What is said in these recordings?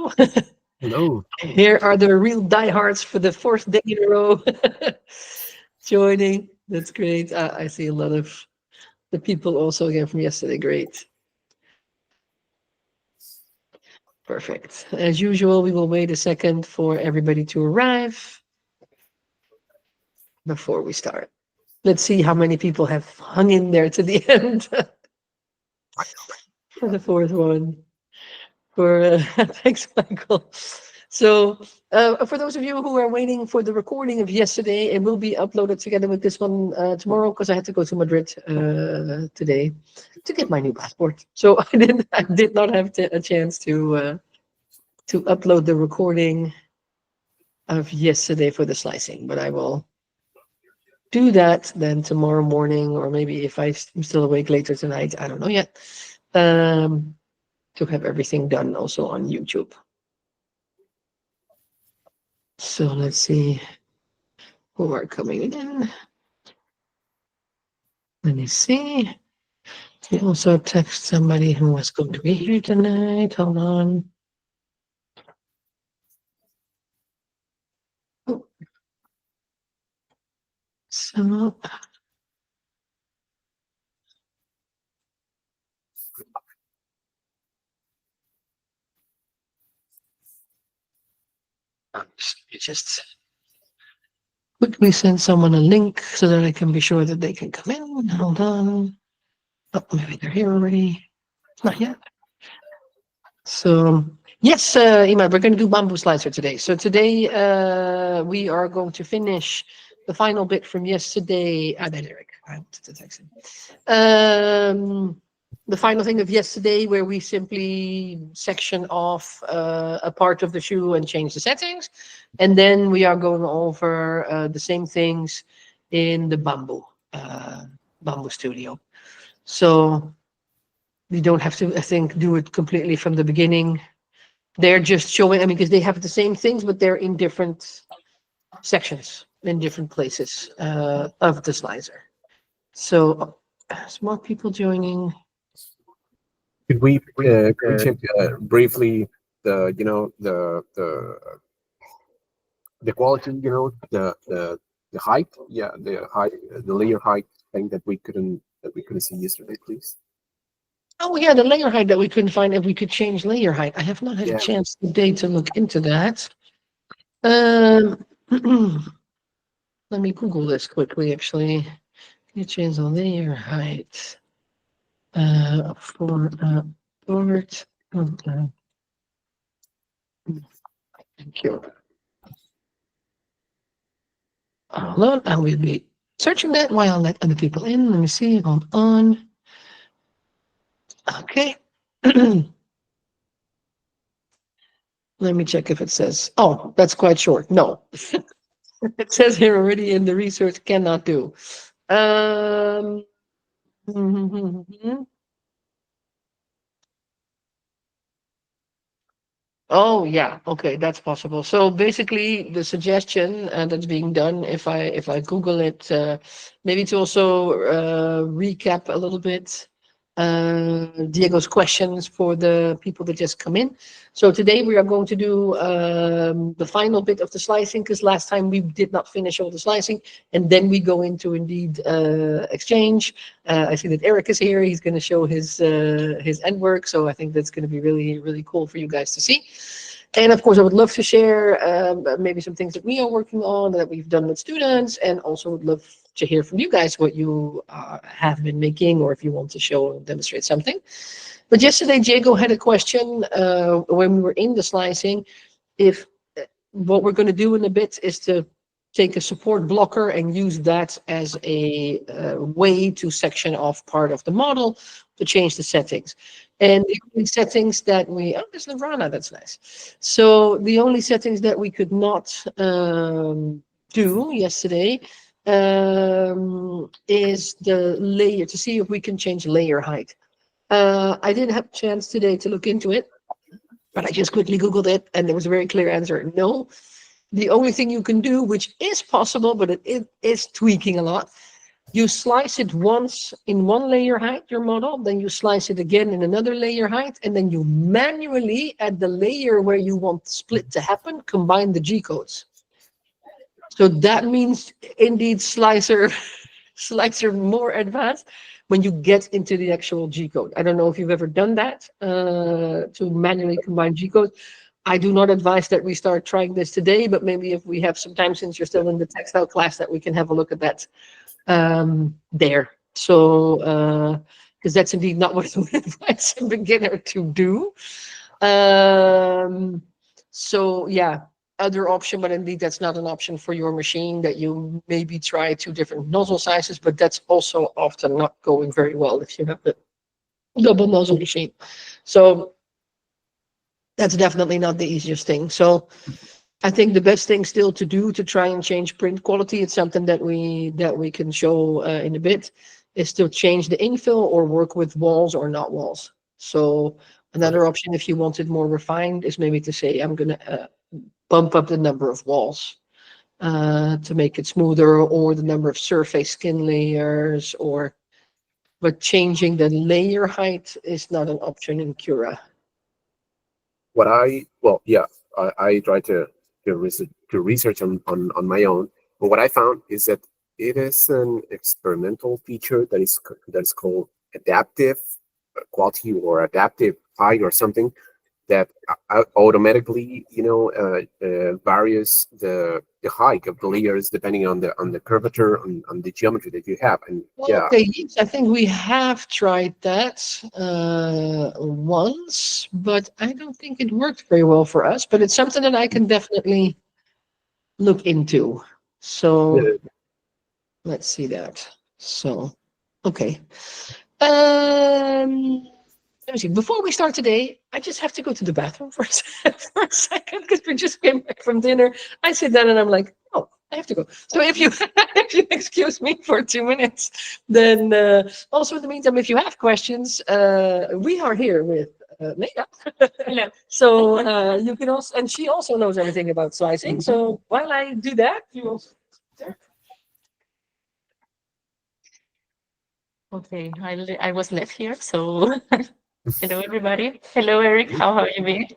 Hello. Hello. Here are the real diehards for the fourth day in a row joining. That's great. I see a lot of the people also again from yesterday. Great. Perfect. As usual, we will wait a second for everybody to arrive before we start. Let's see how many people have hung in there to the end for the fourth one. For thanks, Michael. So, for those of you who are waiting for the recording of yesterday, it will be uploaded together with this one tomorrow because I had to go to Madrid today to get my new passport. So I did not have a chance to upload the recording of yesterday for the slicing, but I will do that then tomorrow morning, or maybe if I'm still awake later tonight, I don't know yet. To have everything done also on YouTube. So let's see who are coming in. Let me see. We also text somebody who was going to be here tonight. Hold on. Oh, so you just quickly send someone a link so that I can be sure that they can come in. Hold on. Oh, maybe they're here already. Not yet. So yes, Imad, we're going to do bamboo slicer today. So today we are going to finish the final bit from yesterday. Then Eric, I wanted to text him. The final thing of yesterday, where we simply section off a part of the shoe and change the settings, and then we are going over the same things in the bamboo studio. So we don't have to, I think, do it completely from the beginning. They're just showing, I mean, because they have the same things, but they're in different sections, in different places of the slicer. So, there's more people joining. Could we check briefly the quality, the height, yeah, the height, the layer height thing that we couldn't see yesterday, please. Oh, yeah, the layer height that we couldn't find, if we could change layer height. I have not had a Yeah. chance today to look into that. Um, let me Google this quickly, actually. Can you change the layer height for board? Thank you. Hold on, I will be searching that while I let other people in. Let me see. Hold on. Okay. Let me check if it says. Oh, that's quite short. No, it says here already in the research cannot do. Um, Oh yeah, okay, that's possible. So basically, the suggestion that's being done, if I Google it, maybe to also recap a little bit Diego's questions for the people that just come in. So today we are going to do the final bit of the slicing because last time we did not finish all the slicing, and then we go into indeed exchange. I see that Eric is here. He's going to show his end work. So I think that's going to be really, really cool for you guys to see. And of course, I would love to share maybe some things that we are working on that we've done with students, and also would love to hear from you guys what you have been making, or if you want to show or demonstrate something. But yesterday, Diego had a question when we were in the slicing, if what we're going to do in a bit is to take a support blocker and use that as a way to section off part of the model to change the settings. And the only settings that we, oh, there's Lavrana, that's nice. So the only settings that we could not do yesterday is the layer, to see if we can change layer height. I didn't have a chance today to look into it, but I just quickly Googled it and there was a very clear answer. No, the only thing you can do, which is possible, but it is tweaking a lot, You slice it once in one layer height, your model, then you slice it again in another layer height, and then you manually, at the layer where you want the split to happen, combine the G codes. So that means indeed slicer more advanced when you get into the actual G code. I don't know if you've ever done that to manually combine G codes. I do not advise that we start trying this today, but maybe if we have some time, since you're still in the textile class, that we can have a look at that there. So, because that's indeed not what I would advise a beginner to do. So yeah, other option, but indeed that's not an option for your machine, that you maybe try 2 different nozzle sizes, but that's also often not going very well if you have the double nozzle machine. So that's definitely not the easiest thing. So I think the best thing still to do to try and change print quality, it's something that we can show in a bit, is to change the infill or work with walls or not walls. So another option, if you want it more refined, is maybe to say, I'm going to bump up the number of walls to make it smoother, or the number of surface skin layers, but changing the layer height is not an option in Cura. I try to research on my own, but what I found is that it is an experimental feature that is called adaptive quality or adaptive height or something, that automatically varies the height of the layers depending on the curvature, on the geometry that you have. And yeah, okay, yes, I think we have tried that once, but I don't think it worked very well for us. But it's something that I can definitely look into. So let's see that. So, okay. Let me see. Before we start today, I just have to go to the bathroom for a second, because we just came back from dinner. I sit down and I'm like, oh, I have to go. So if you if you excuse me for 2 minutes, then also in the meantime, if you have questions, we are here with Neda. Hello. So you can also, and she also knows everything about slicing. So while I do that, you also. Okay, I was left here, so hello everybody. Hello Eric, how have you been?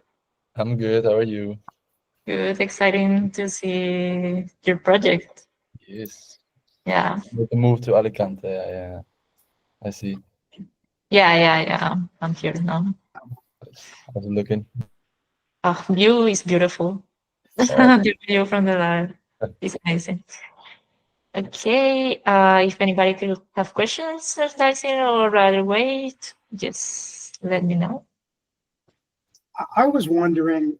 I'm good. How are you? Good, exciting to see your project. Yes. Yeah, With the move to Alicante, I see. yeah. I'm here now. How's it looking? View is beautiful. Oh. The view from the land is amazing. Okay, if anybody could have questions or Dyson or rather wait, just let me know. I was wondering,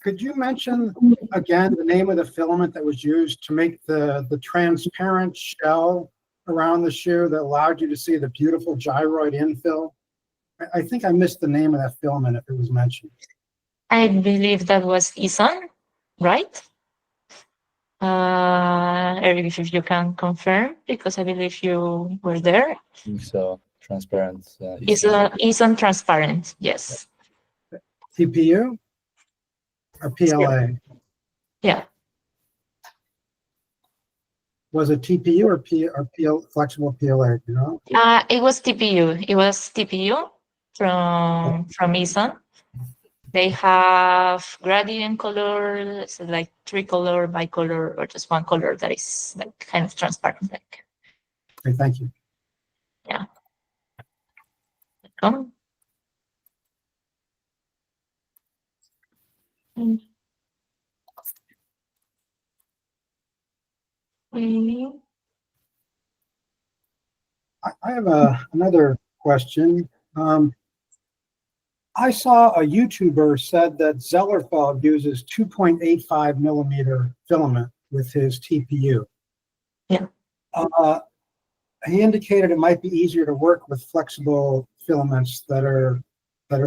could you mention again the name of the filament that was used to make the transparent shell around the shoe that allowed you to see the beautiful gyroid infill? I think I missed the name of that filament if it was mentioned. I believe that was Isan, right? Eric, if you can confirm, because I believe you were there. So transparent. Isan transparent, yes. TPU or PLA? Yeah. Was it TPU or flexible PLA? You know? It was TPU. It was TPU from Isan. They have gradient color, so like 3-color, bicolor, or just 1 color that is like kind of transparent. Like, Okay, thank you. yeah. Welcome. I have another question. I saw a YouTuber said that Zellerfeld uses 2.85 millimeter filament with his TPU. Yeah. He indicated it might be easier to work with flexible filaments that are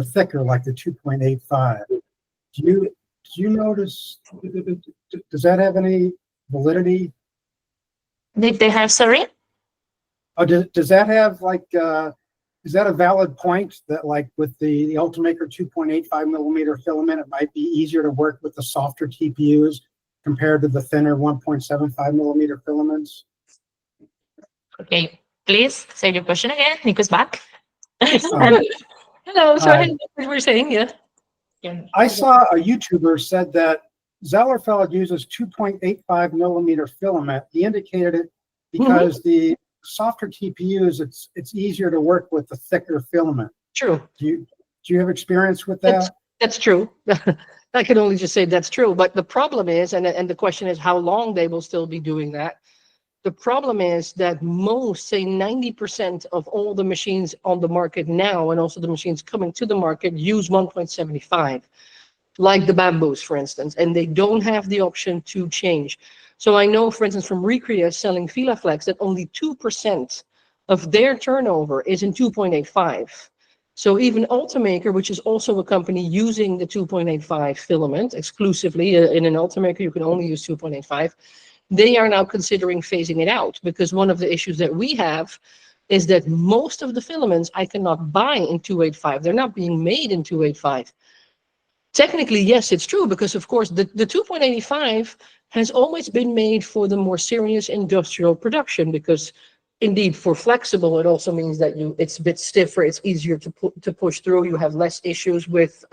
thicker, like the 2.85. Do you notice? Does that have any validity? They have, sorry? Oh, does that have like? Is that a valid point that, like, with the Ultimaker 2.85 millimeter filament, it might be easier to work with the softer TPUs compared to the thinner 1.75 millimeter filaments? Okay, please say your question again. Nico's back. Hello, so Hi. what we're saying, yeah. I saw a YouTuber said that Zellerfeld uses 2.85 millimeter filament. He indicated it because the softer TPUs, it's easier to work with the thicker filament. True. Do you have experience with that? That's true. I can only just say that's true. But the problem is, and the question is how long they will still be doing that. The problem is that most, say 90% of all the machines on the market now, and also the machines coming to the market, use 1.75, like the Bamboos, for instance, and they don't have the option to change. So I know, for instance, from Recrea selling Filaflex, that only 2% of their turnover is in 2.85. So even Ultimaker, which is also a company using the 2.85 filament exclusively, in an Ultimaker you can only use 2.85, they are now considering phasing it out, because one of the issues that we have is that most of the filaments I cannot buy in 285. They're not being made in 285. Technically, yes, it's true, because of course the 2.85 has always been made for the more serious industrial production, because indeed for flexible, it also means that it's a bit stiffer, it's easier to push through, you have less issues with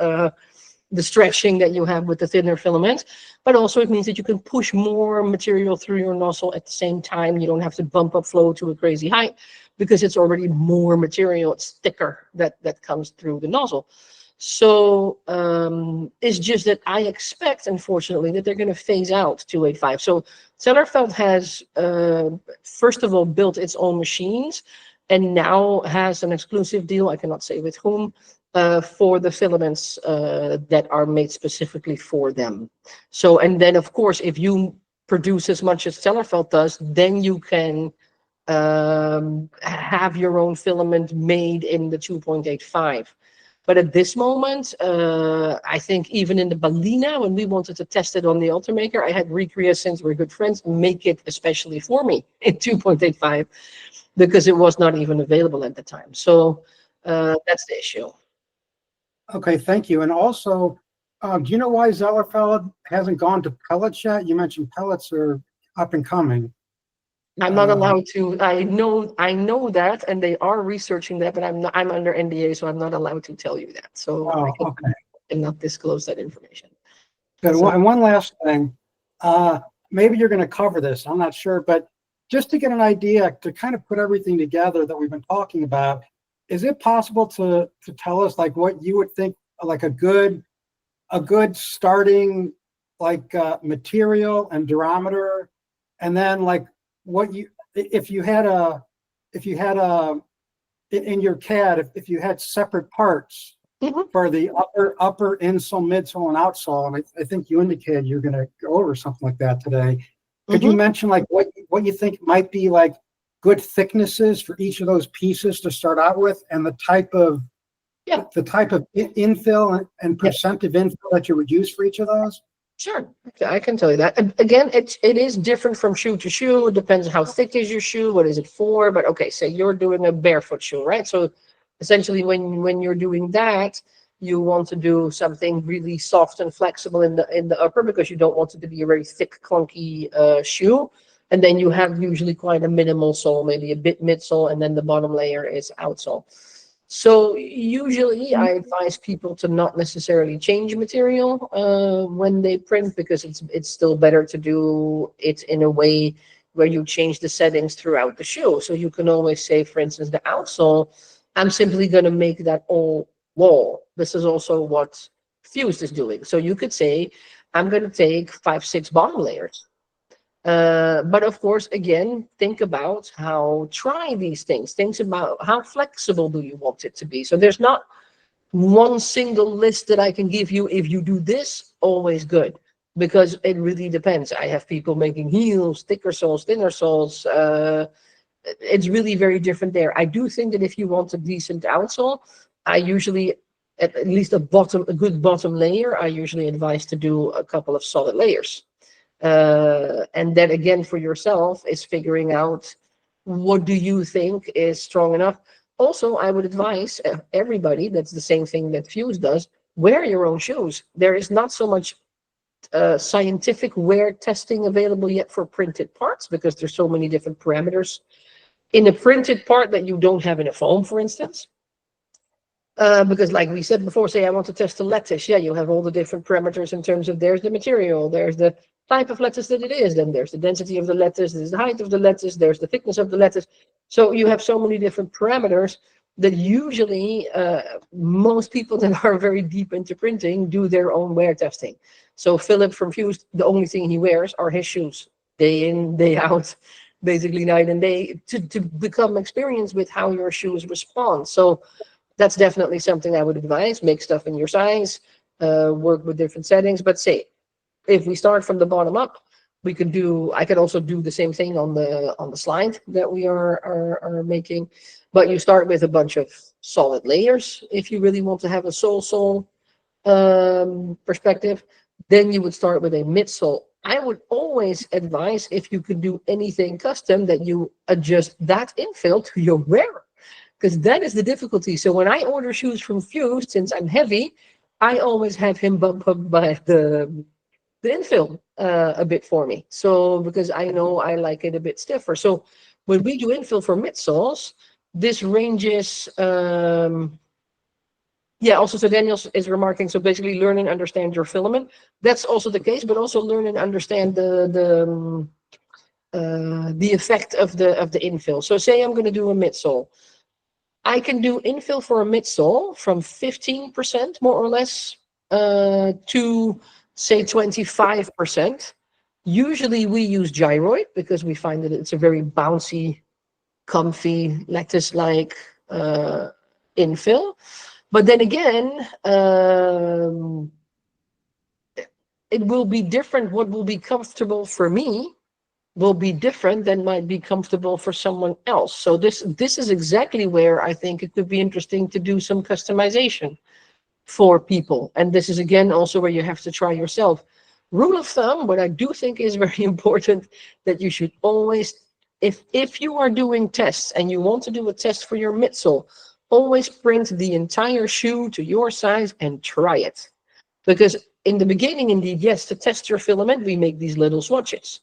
the stretching that you have with the thinner filament, but also it means that you can push more material through your nozzle at the same time. You don't have to bump up flow to a crazy height because it's already more material, it's thicker that comes through the nozzle. So it's just that I expect, unfortunately, that they're going to phase out 285. So Zellerfeld has, first of all, built its own machines and now has an exclusive deal, I cannot say with whom, for the filaments that are made specifically for them. So, and then of course, if you produce as much as Zellerfeld does, then you can have your own filament made in the 2.85. But at this moment, I think even in the Balena, when we wanted to test it on the Ultimaker, I had Recrea, since we're good friends, make it especially for me in 2.85 because it was not even available at the time. So that's the issue. Okay, thank you. And also, do you know why Zellerfeld hasn't gone to pellets yet? You mentioned pellets are up and coming. I'm not allowed to. I know that, and they are researching that, but I'm under NDA, so I'm not allowed to tell you that. So I cannot disclose that information. Good. So, And one last thing, maybe you're going to cover this, I'm not sure, but just to get an idea, to kind of put everything together that we've been talking about, is it possible to tell us like what you would think like a good starting like material and durometer, and then like what you if you had in your CAD, if you had separate parts for the upper insole, midsole, and outsole, and I think you indicated you're going to go over something like that today. Could you mention like what you think might be like good thicknesses for each of those pieces to start out with, and the type of infill and percent of infill that you would use for each of those? sure, I can tell you that. And again, it is different from shoe to shoe. It depends on how thick is your shoe, what is it for. But okay, say you're doing a barefoot shoe, right? So essentially, when you're doing that, you want to do something really soft and flexible in the upper, because you don't want it to be a very thick, clunky shoe. And then you have usually quite a minimal sole, maybe a bit midsole, and then the bottom layer is outsole. So usually I advise people to not necessarily change material when they print, because it's still better to do it in a way where you change the settings throughout the shoe. So you can always say, for instance, the outsole, I'm simply going to make that all wall. This is also what Fused is doing. So you could say, I'm going to take 5-6 bottom layers. But of course, again, think about try these things. Think about how flexible do you want it to be. So there's not one single list that I can give you. If you do this, always good, because it really depends. I have people making heels, thicker soles, thinner soles. It's really very different there. I do think that if you want a decent outsole, I usually, at least a good bottom layer, I usually advise to do a couple of solid layers. And then again, for yourself, is figuring out what do you think is strong enough. Also, I would advise everybody, that's the same thing that Fuse does, wear your own shoes. There is not so much scientific wear testing available yet for printed parts, because there's so many different parameters in a printed part that you don't have in a foam, for instance. Because like we said before, say I want to test a lattice. Yeah, you have all the different parameters in terms of there's the material, there's the type of lattice that it is, then there's the density of the lattice, there's the height of the lattice, there's the thickness of the lattice. So you have so many different parameters that usually most people that are very deep into printing do their own wear testing. So Philip from Fused, the only thing he wears are his shoes, day in, day out, basically night and day, to become experienced with how your shoes respond. So that's definitely something I would advise. Make stuff in your size, work with different settings. But say, if we start from the bottom up, we could do, I could also do the same thing on the slide that we are making. But you start with a bunch of solid layers if you really want to have a sole perspective. Then you would start with a midsole. I would always advise, if you could do anything custom, that you adjust that infill to your wearer, because that is the difficulty. So when I order shoes from Fused, since I'm heavy, I always have him bump up by the infill a bit for me. So because I know I like it a bit stiffer. So when we do infill for midsoles, this ranges. Yeah, also, so Daniel is remarking, so basically learn and understand your filament. That's also the case, but also learn and understand the effect of the infill. So say I'm going to do a midsole. I can do infill for a midsole from 15% more or less to say 25%. Usually we use gyroid because we find that it's a very bouncy, comfy, lattice-like infill. But then again, it will be different. What will be comfortable for me will be different than might be comfortable for someone else. So this is exactly where I think it could be interesting to do some customization for people. And this is again also where you have to try yourself. Rule of thumb, what I do think is very important, that you should always, if you are doing tests and you want to do a test for your midsole, always print the entire shoe to your size and try it. Because in the beginning, indeed, yes, to test your filament, we make these little swatches.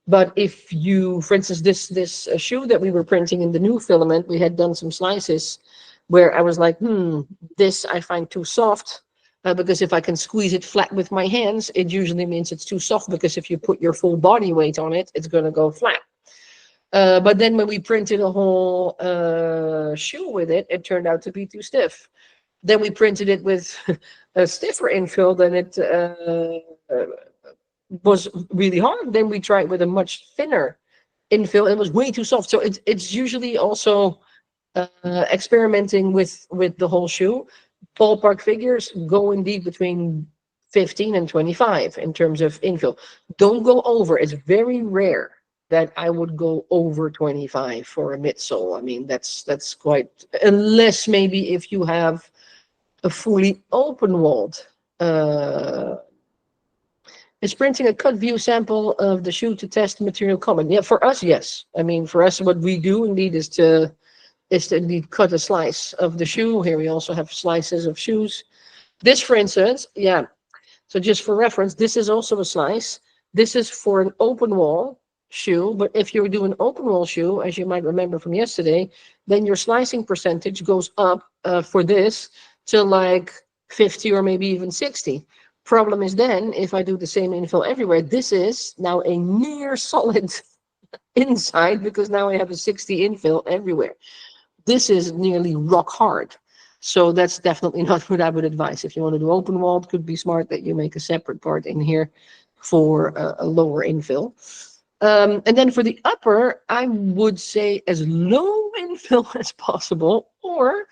But if you, for instance, this shoe that we were printing in the new filament, we had done some slices where I was like, this I find too soft, because if I can squeeze it flat with my hands, it usually means it's too soft, because if you put your full body weight on it, it's going to go flat. But then when we printed a whole shoe with it, it turned out to be too stiff. Then we printed it with a stiffer infill, then it was really hard. Then we tried with a much thinner infill. It was way too soft. So it's usually also experimenting with the whole shoe. Ballpark figures go indeed between 15 and 25 in terms of infill. Don't go over. It's very rare that I would go over 25 for a midsole. I mean, that's quite, unless maybe if you have a fully open-walled. Is printing a cut view sample of the shoe to test material comment? Yeah, for us, yes. I mean, for us, what we do indeed is to indeed cut a slice of the shoe. Here we also have slices of shoes. This, for instance, yeah. So just for reference, this is also a slice. This is for an open wall shoe, but if you do an open wall shoe, as you might remember from yesterday, then your slicing percentage goes up for this to like 50 or maybe even 60. Problem is then, if I do the same infill everywhere, this is now a near solid inside, because now I have a 60 infill everywhere. This is nearly rock hard. So that's definitely not what I would advise. If you want to do open wall, it could be smart that you make a separate part in here for a lower infill. And then for the upper, I would say as low infill as possible, or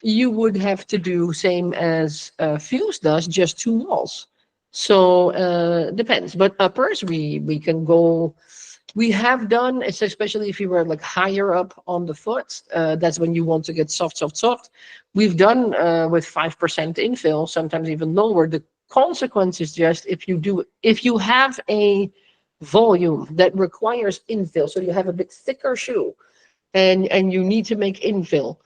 you would have to do same as Fused does, just 2 walls. So depends. But uppers, we can go. We have done, especially if you were like higher up on the foot, that's when you want to get soft. We've done with 5% infill, sometimes even lower. The consequence is just if you have a volume that requires infill, so you have a bit thicker shoe and you need to make infill,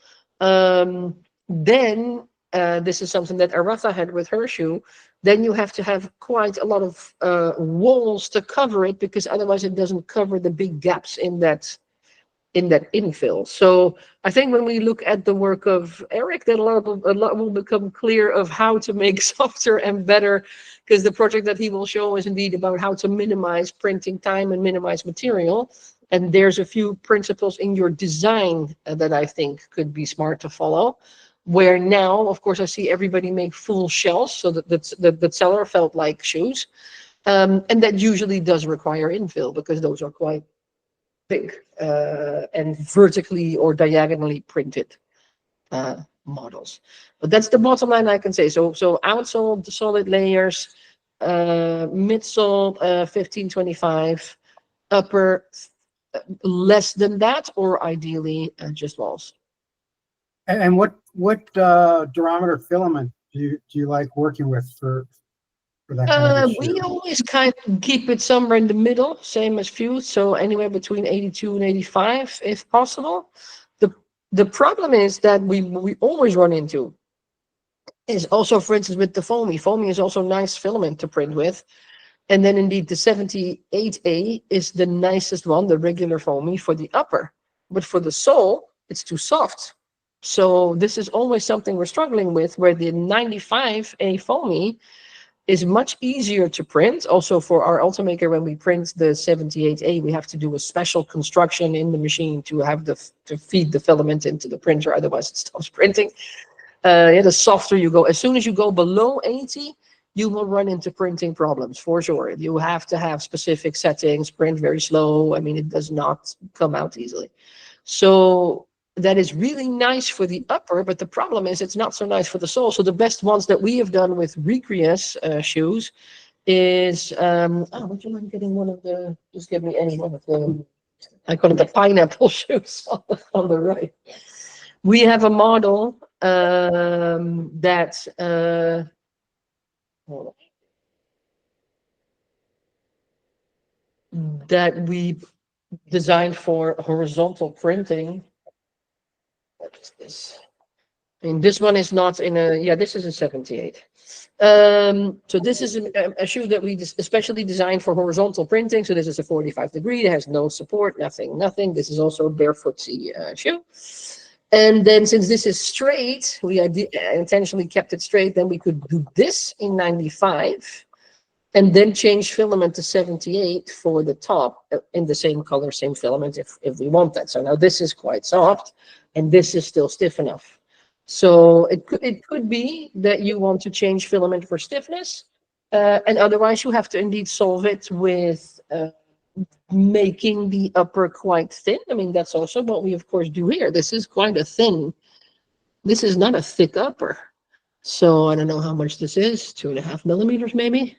then this is something that Aratha had with her shoe. Then you have to have quite a lot of walls to cover it, because otherwise it doesn't cover the big gaps in that in that infill. So I think when we look at the work of Eric, then a lot will become clear of how to make softer and better, because the project that he will show is indeed about how to minimize printing time and minimize material. And there's a few principles in your design that I think could be smart to follow. Where now, of course, I see everybody make full shells, so that the seller felt like shoes. And that usually does require infill because those are quite big and vertically or diagonally printed models. But that's the bottom line I can say. So outsole, the solid layers, midsole 1525, upper less than that, or ideally just walls. And what durometer filament do you like working with for that kind of a We shoe? always kind of keep it somewhere in the middle, same as Fuse, so anywhere between 82 and 85 if possible. The problem is that we always run into is also, for instance, with the foamy. Foamy is also nice filament to print with. And then indeed the 78A is the nicest one, the regular foamy for the upper. But for the sole, it's too soft. So this is always something we're struggling with, where the 95A foamy is much easier to print. Also for our Ultimaker, when we print the 78A, we have to do a special construction in the machine to have to feed the filament into the printer, otherwise it stops printing. Yeah, the softer you go, as soon as you go below 80, you will run into printing problems for sure. You have to have specific settings, print very slow. I mean, it does not come out easily. So that is really nice for the upper, but the problem is it's not so nice for the sole. So the best ones that we have done with Recreus shoes is, would you mind getting one of the, just give me any one of the, I call it the pineapple shoes on the right. We have a model that, that we designed for horizontal printing. What is this? I mean, this one is not in a, yeah, this is a 78. So this is a shoe that we especially designed for horizontal printing. So this is a 45 degree, it has no support, nothing. This is also a barefootsy shoe. And then since this is straight, we intentionally kept it straight, then we could do this in 95 and then change filament to 78 for the top in the same color, same filament if we want that. So now this is quite soft and this is still stiff enough. So it could be that you want to change filament for stiffness, and otherwise you have to indeed solve it with making the upper quite thin. I mean, that's also what we of course do here. This is quite a thin, this is not a thick upper. So I don't know how much this is, 2.5 millimeters maybe,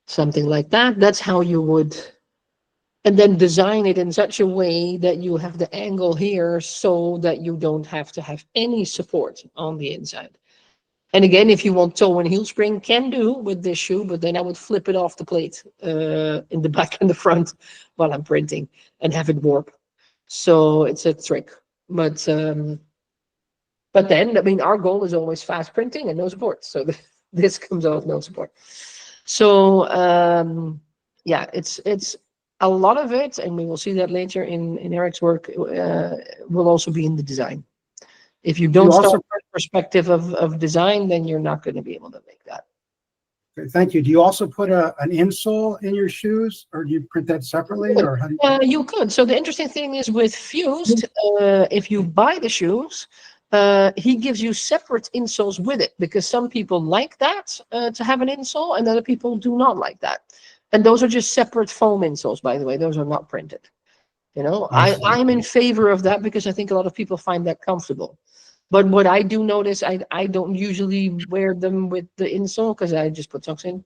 something like that. That's how you would, and then design it in such a way that you have the angle here so that you don't have to have any support on the inside. And again, if you want toe and heel spring, can do with this shoe, but then I would flip it off the plate in the back and the front while I'm printing and have it warp. So it's a trick. But then, I mean, our goal is always fast printing and no support. So this comes out with no support. So yeah, it's a lot of it, and we will see that later in Eric's work, will also be in the design. If you don't start from the perspective of design, then you're not going to be able to make that. Okay, thank you. Do you also put an insole in your shoes, or do you print that separately? Or how do you could. So the interesting thing is with Fused, if you buy the shoes, he gives you separate insoles with it, because some people like that to have an insole and other people do not like that. And those are just separate foam insoles, by the way. Those are not printed. You know, I'm in favor of that because I think a lot of people find that comfortable. But what I do notice, I don't usually wear them with the insole because I just put socks in.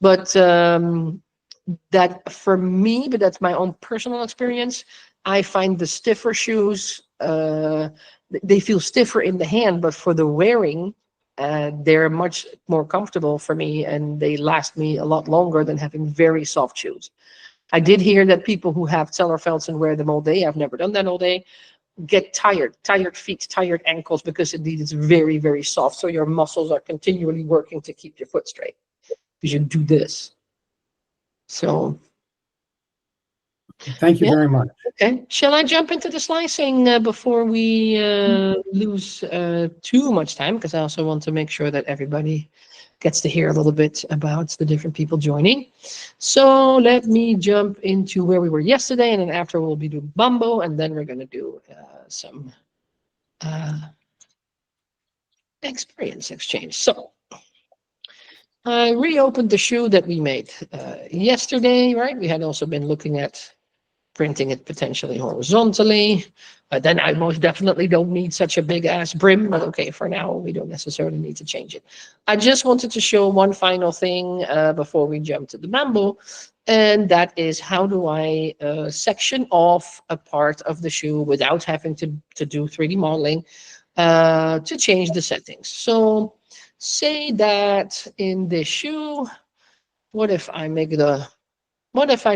But that for me, but that's my own personal experience, I find the stiffer shoes, they feel stiffer in the hand, but for the wearing, they're much more comfortable for me and they last me a lot longer than having very soft shoes. I did hear that people who have Zellerfelds and wear them all day, I've never done that all day, get tired feet, tired ankles, because indeed it's very, very soft. So your muscles are continually working to keep your foot straight because you do this. So. Thank you Yeah. very much. Okay, shall I jump into the slicing before we lose too much time? Because I also want to make sure that everybody gets to hear a little bit about the different people joining. So let me jump into where we were yesterday, and then after we'll be doing Bumbo, and then we're going to do some experience exchange. So I reopened the shoe that we made yesterday, right? We had also been looking at printing it potentially horizontally. Then I most definitely don't need such a big ass brim, but okay, for now, we don't necessarily need to change it. I just wanted to show one final thing before we jump to the Mambo, and that is how do I section off a part of the shoe without having to do 3D modeling to change the settings. So say that in this shoe, what if I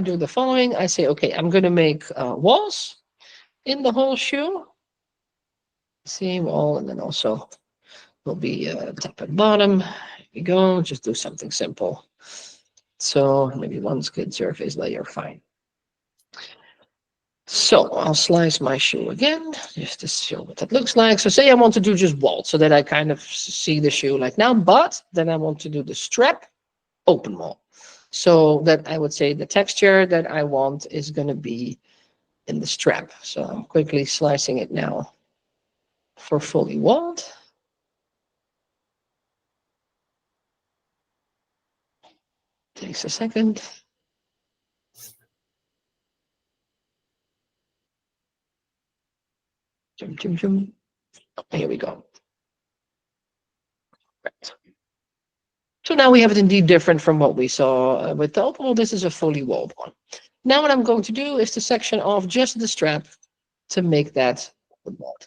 do the following? I say, okay, I'm going to make walls in the whole shoe. See wall, and then also will be top and bottom. Here we go. Just do something simple. So maybe one skid surface layer, fine. So I'll slice my shoe again, just to show what that looks like. So say I want to do just wall, so that I kind of see the shoe like now, but then I want to do the strap open wall. So that I would say the texture that I want is going to be in the strap. So I'm quickly slicing it now for fully walled. Takes a second. Zoom, zoom, zoom. Oh, here we go. Right. So now we have it indeed different from what we saw with the open wall. This is a fully walled one. Now what I'm going to do is to section off just the strap to make that walled.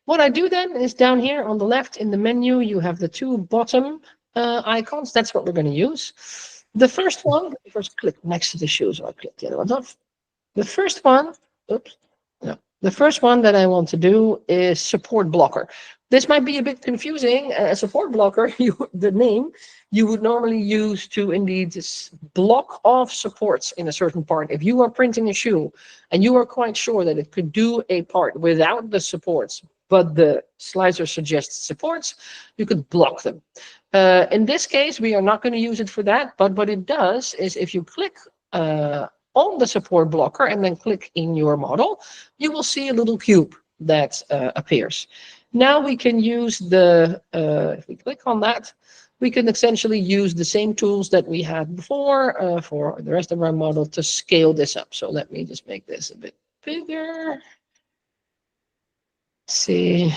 What I do then is down here on the left in the menu, you have the two bottom icons. That's what we're going to use. The first one, let me first click next to the shoe, so I click the other ones off. The first one, oops, no. The first one that I want to do is support blocker. This might be a bit confusing. A support blocker, the name, you would normally use to indeed block off supports in a certain part. If you are printing a shoe and you are quite sure that it could do a part without the supports, but the slicer suggests supports, you could block them. In this case, we are not going to use it for that, but what it does is if you click on the support blocker and then click in your model, you will see a little cube that appears. Now we can use if we click on that, we can essentially use the same tools that we had before for the rest of our model to scale this up. So let me just make this a bit bigger. See,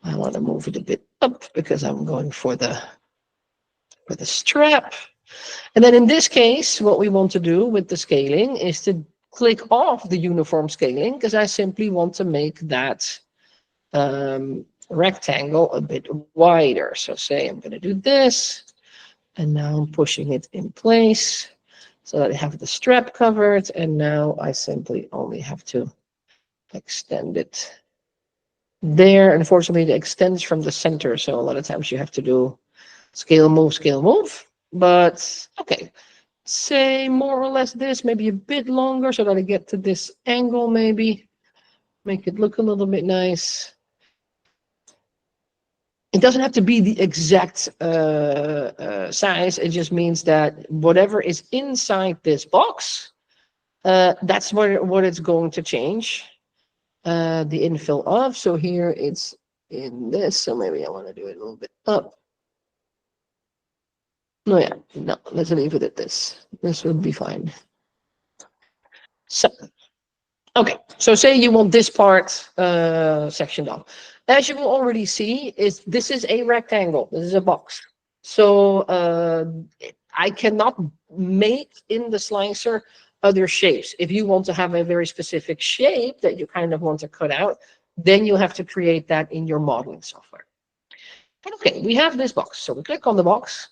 I want to move it a bit up because I'm going for the strap. And then in this case, what we want to do with the scaling is to click off the uniform scaling because I simply want to make that rectangle a bit wider. So say I'm going to do this, and now I'm pushing it in place so that I have the strap covered, and now I simply only have to extend it there. Unfortunately, it extends from the center, so a lot of times you have to do scale, move. But okay, say more or less this, maybe a bit longer so that I get to this angle, maybe make it look a little bit nice. It doesn't have to be the exact size. It just means that whatever is inside this box, that's what it's going to change the infill of. So here it's in this, so maybe I want to do it a little bit up. No, yeah, no, let's leave it at this. This would be fine. So, okay, so say you want this part sectioned off. As you will already see, this is a rectangle. This is a box. So I cannot make in the slicer other shapes. If you want to have a very specific shape that you kind of want to cut out, then you have to create that in your modeling software. Okay, we have this box. So we click on the box.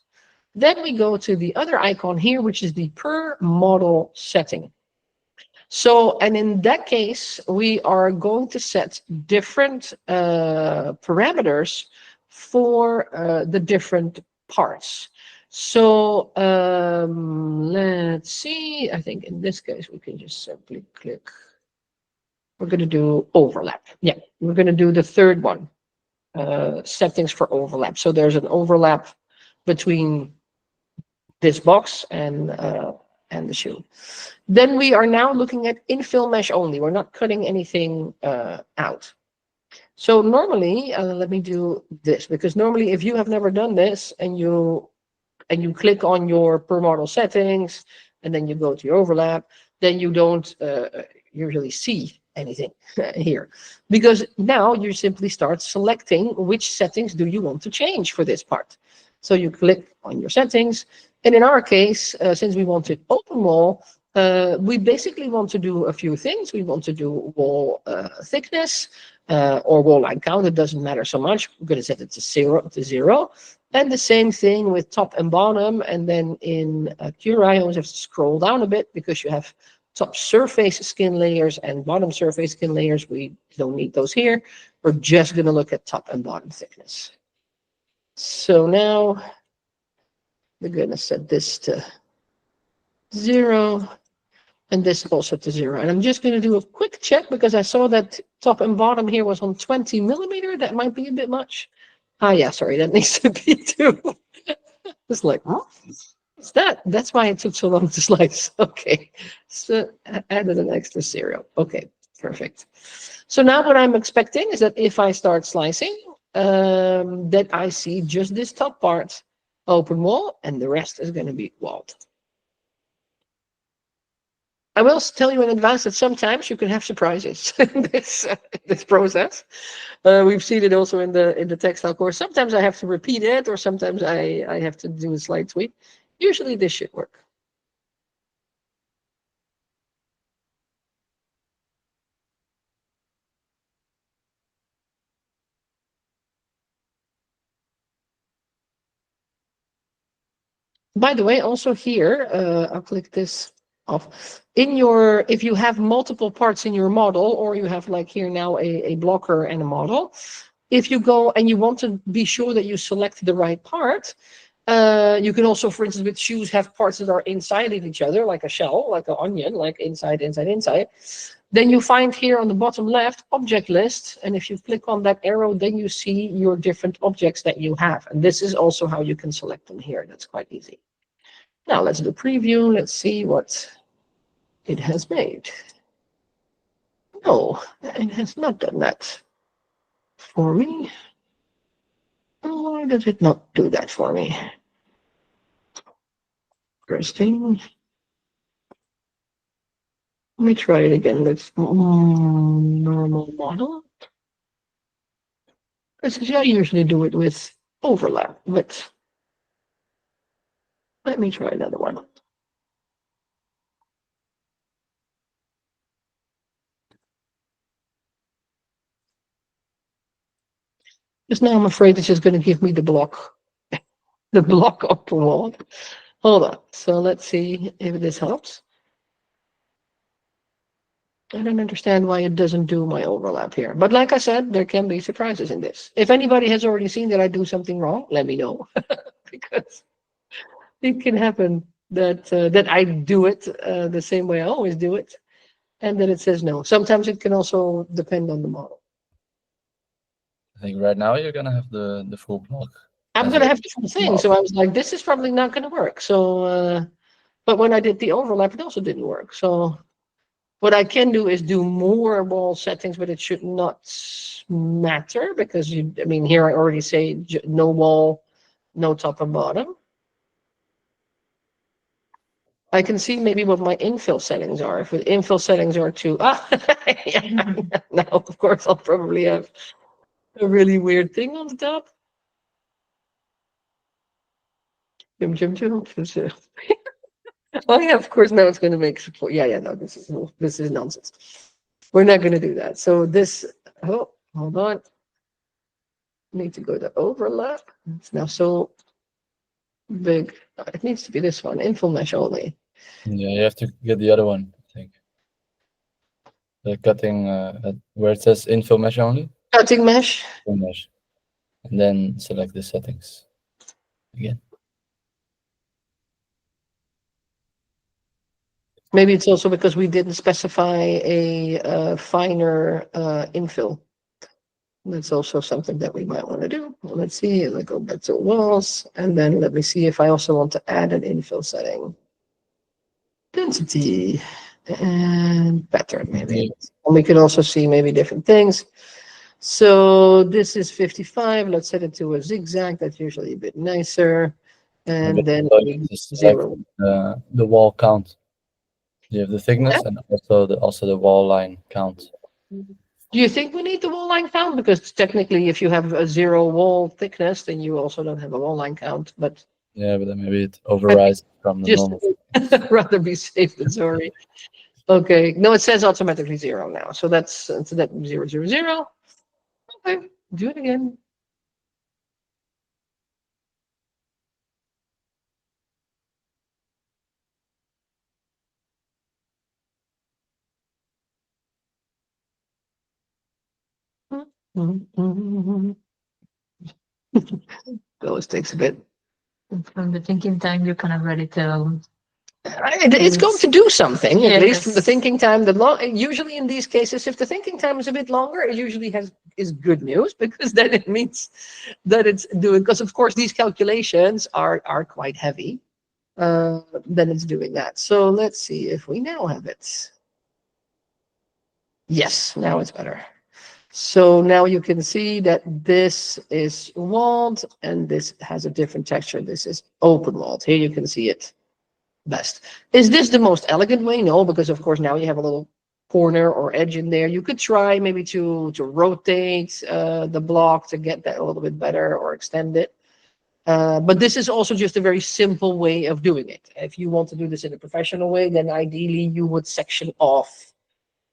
Then we go to the other icon here, which is the per model setting. So, and in that case, we are going to set different parameters for the different parts. So let's see. I think in this case we can just simply click. We're going to do overlap. Yeah, we're going to do the third one. Settings for overlap. So there's an overlap between this box and the shoe. Then we are now looking at infill mesh only. We're not cutting anything out. So normally, let me do this, because normally if you have never done this and you click on your per model settings and then you go to your overlap, then you don't usually see anything here, because now you simply start selecting which settings do you want to change for this part. So you click on your settings, and in our case, since we wanted open wall, we basically want to do a few things. We want to do wall thickness or wall line count. It doesn't matter so much. I'm going to set it to zero. And the same thing with top and bottom. And then in Cura, you always have to scroll down a bit because you have top surface skin layers and bottom surface skin layers. We don't need those here. We're just going to look at top and bottom thickness. So now we're going to set this to 0 and this also to 0. And I'm just going to do a quick check because I saw that top and bottom here was on 20 millimeter. That might be a bit much. Ah, yeah, sorry, that needs to be 2. It's like, huh? What's that? That's why it took so long to slice. Okay, so I added an extra 0. Okay, perfect. So now what I'm expecting is that if I start slicing, that I see just this top part open wall and the rest is going to be walled. I will tell you in advance that sometimes you can have surprises in this process. We've seen it also in the textile course. Sometimes I have to repeat it, or sometimes I have to do a slight tweak. Usually this should work. By the way, also here, I'll click this off. If you have multiple parts in your model, or you have like here now a blocker and a model, if you go and you want to be sure that you select the right part, you can also, for instance, with shoes, have parts that are inside of each other, like a shell, like an onion, like inside, inside, inside. Then you find here on the bottom left, object list. And if you click on that arrow, then you see your different objects that you have. And this is also how you can select them here. That's quite easy. Now let's do preview. Let's see what it has made. No, it has not done that for me. Why does it not do that for me? Interesting. Let me try it again with normal model. I usually do it with overlap, but let me try another one. Just now I'm afraid it's just going to give me the block, the block open wall. Hold on. So let's see if this helps. I don't understand why it doesn't do my overlap here. But like I said, there can be surprises in this. If anybody has already seen that I do something wrong, let me know. Because it can happen that I do it the same way I always do it, and then it says no. Sometimes it can also depend on the model. I think right now you're gonna have the full block. I'm going to have the full thing. So I was like, this is probably not going to work. So, but when I did the overlap, it also didn't work. So what I can do is do more wall settings, but it should not matter because I mean, here I already say no wall, no top and bottom. I can see maybe what my infill settings are. If the infill settings are too, yeah, now of course I'll probably have a really weird thing on the top. Oh yeah, of course now it's going to make support. Yeah, no, this is nonsense. We're not going to do that. So this, oh, hold on. Need to go to overlap. It's now so big. It needs to be this one, infill mesh only. Yeah, you have to get the other one, I think. The cutting where it says infill mesh only. Cutting mesh. Infill mesh. And then select the settings again. Maybe it's also because we didn't specify a finer infill. That's also something that we might want to do. Well, let's see, let's go back to walls, and then let me see if I also want to add an infill setting. Density and pattern, maybe. And we can also see maybe different things. So this is 55. Let's set it to a zigzag. That's usually a bit nicer. And Maybe then also you just select, 0. the wall count. You have the thickness and also the wall line count. Do you think we need the wall line count? Because technically, if you have a 0 wall thickness, then you also don't have a wall line count. But Yeah, but then maybe it overrides from the just normal. rather be safe than sorry. Okay, no, it says automatically 0 now. So that's 0, 0, 0. Okay, do it again. Always takes a bit. From the thinking time, you're kind of ready to. It's going to do something, at least from the Yes. thinking time. Usually in these cases, if the thinking time is a bit longer, it usually is good news, because then it means that it's doing. Because of course these calculations are quite heavy. Then it's doing that. So let's see if we now have it. Yes, now it's better. So now you can see that this is walled and this has a different texture. This is open walled. Here you can see it best. Is this the most elegant way? No, because of course now you have a little corner or edge in there. You could try maybe to rotate the block to get that a little bit better or extend it. But this is also just a very simple way of doing it. If you want to do this in a professional way, then ideally you would section off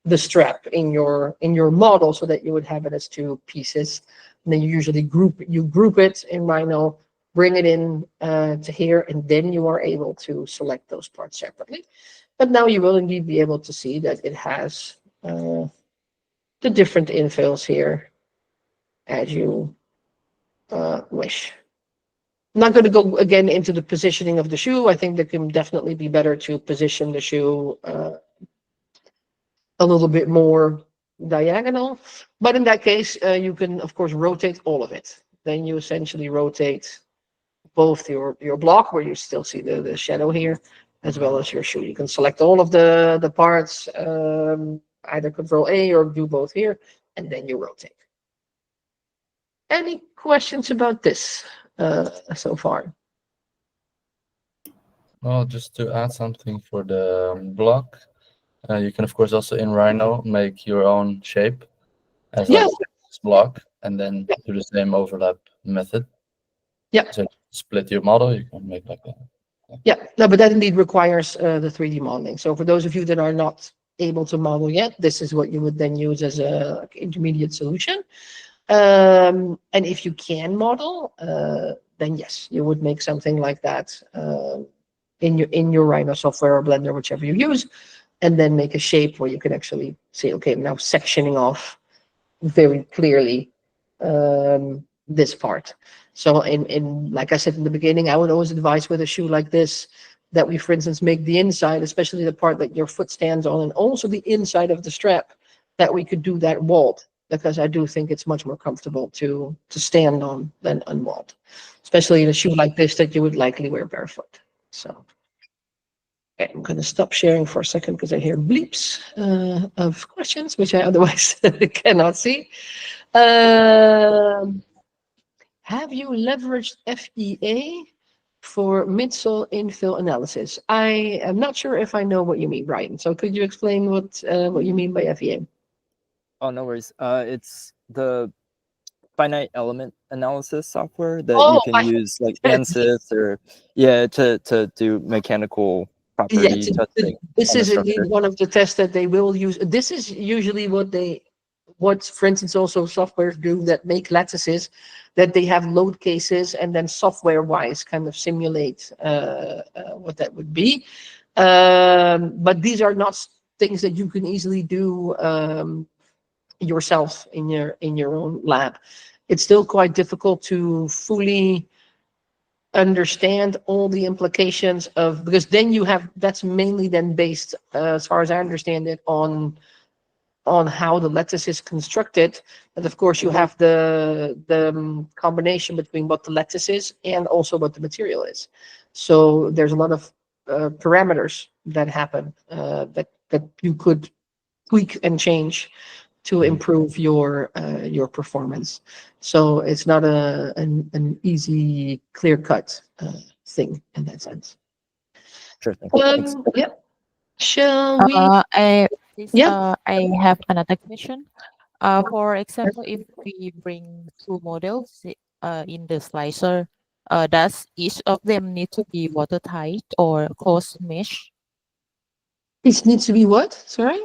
the strap in your model so that you would have it as 2 pieces. And then you usually group it in Rhino, bring it in to here, and then you are able to select those parts separately. But now you will indeed be able to see that it has the different infills here as you wish. I'm not going to go again into the positioning of the shoe. I think that can definitely be better to position the shoe a little bit more diagonal. But in that case, you can, of course, rotate all of it. Then you essentially rotate both your block, where you still see the shadow here, as well as your shoe. You can select all of the parts, either Control A or do both here, and then you rotate. Any questions about this so far? Well, just to add something for the block, you can of course also in Rhino make your own shape as like this block, and then do the same overlap method. Yeah. So split your model, you can make like that. Yeah, no, but that indeed requires the 3D modeling. So for those of you that are not able to model yet, this is what you would then use as a intermediate solution. And if you can model, then yes, you would make something like that in your Rhino software or Blender, whichever you use, and then make a shape where you can actually say, okay, I'm now sectioning off very clearly this part. So in like I said in the beginning, I would always advise with a shoe like this that we, for instance, make the inside, especially the part that your foot stands on, and also the inside of the strap, that we could do that walled, because I do think it's much more comfortable to stand on than unwalled, especially in a shoe like this that you would likely wear barefoot. So okay, I'm going to stop sharing for a second because I hear bleeps of questions, which I otherwise cannot see. Have you leveraged FEA for midsole infill analysis? I am not sure if I know what you mean, Ryan. So could you explain what you mean by FEA? Oh, no worries. It's the finite element analysis software that Oh, you can use like ANSYS or to do mechanical property testing. This on the is indeed structure. one of the tests that they will use. This is usually what, for instance, also softwares do that make lattices, that they have load cases and then software-wise kind of simulate what that would be. But these are not things that you can easily do yourself in your own lab. It's still quite difficult to fully understand all the implications of, because then you have, that's mainly then based, as far as I understand it, on how the lattice is constructed. And of course, you have the combination between what the lattice is and also what the material is. So there's a lot of parameters that happen that you could tweak and change to improve your performance. So it's not an easy, clear-cut thing in that sense. Sure thing. Thanks. Yeah. Shall we? I have another question. For example, if we bring two models in the slicer, does each of them need to be watertight or close mesh? It needs to be what? Sorry?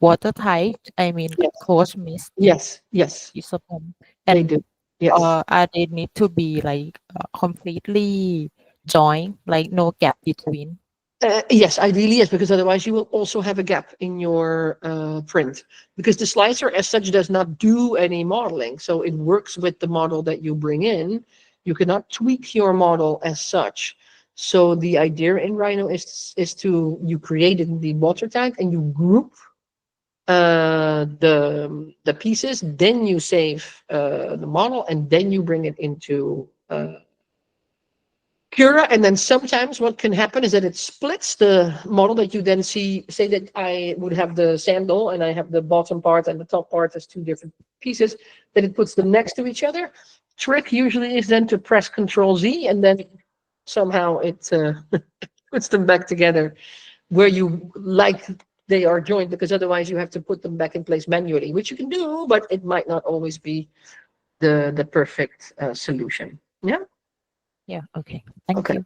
Watertight, I mean Yes. close mesh. Yes. Each of them. They And do. Yes. are they need to be like completely joined, like no gap between? Yes, ideally, yes, because otherwise you will also have a gap in your print. Because the slicer as such does not do any modeling. So it works with the model that you bring in. You cannot tweak your model as such. So the idea in Rhino is to, you created the water tank and you group the pieces, then you save the model, and then you bring it into Cura. And then sometimes what can happen is that it splits the model that you then see. Say that I would have the sandal and I have the bottom part and the top part as two different pieces, then it puts them next to each other. Trick usually is then to press Control Z, and then somehow it puts them back together where you like they are joined, because otherwise you have to put them back in place manually, which you can do, but it might not always be the perfect solution. Yeah. Yeah, okay. Thank Okay. you.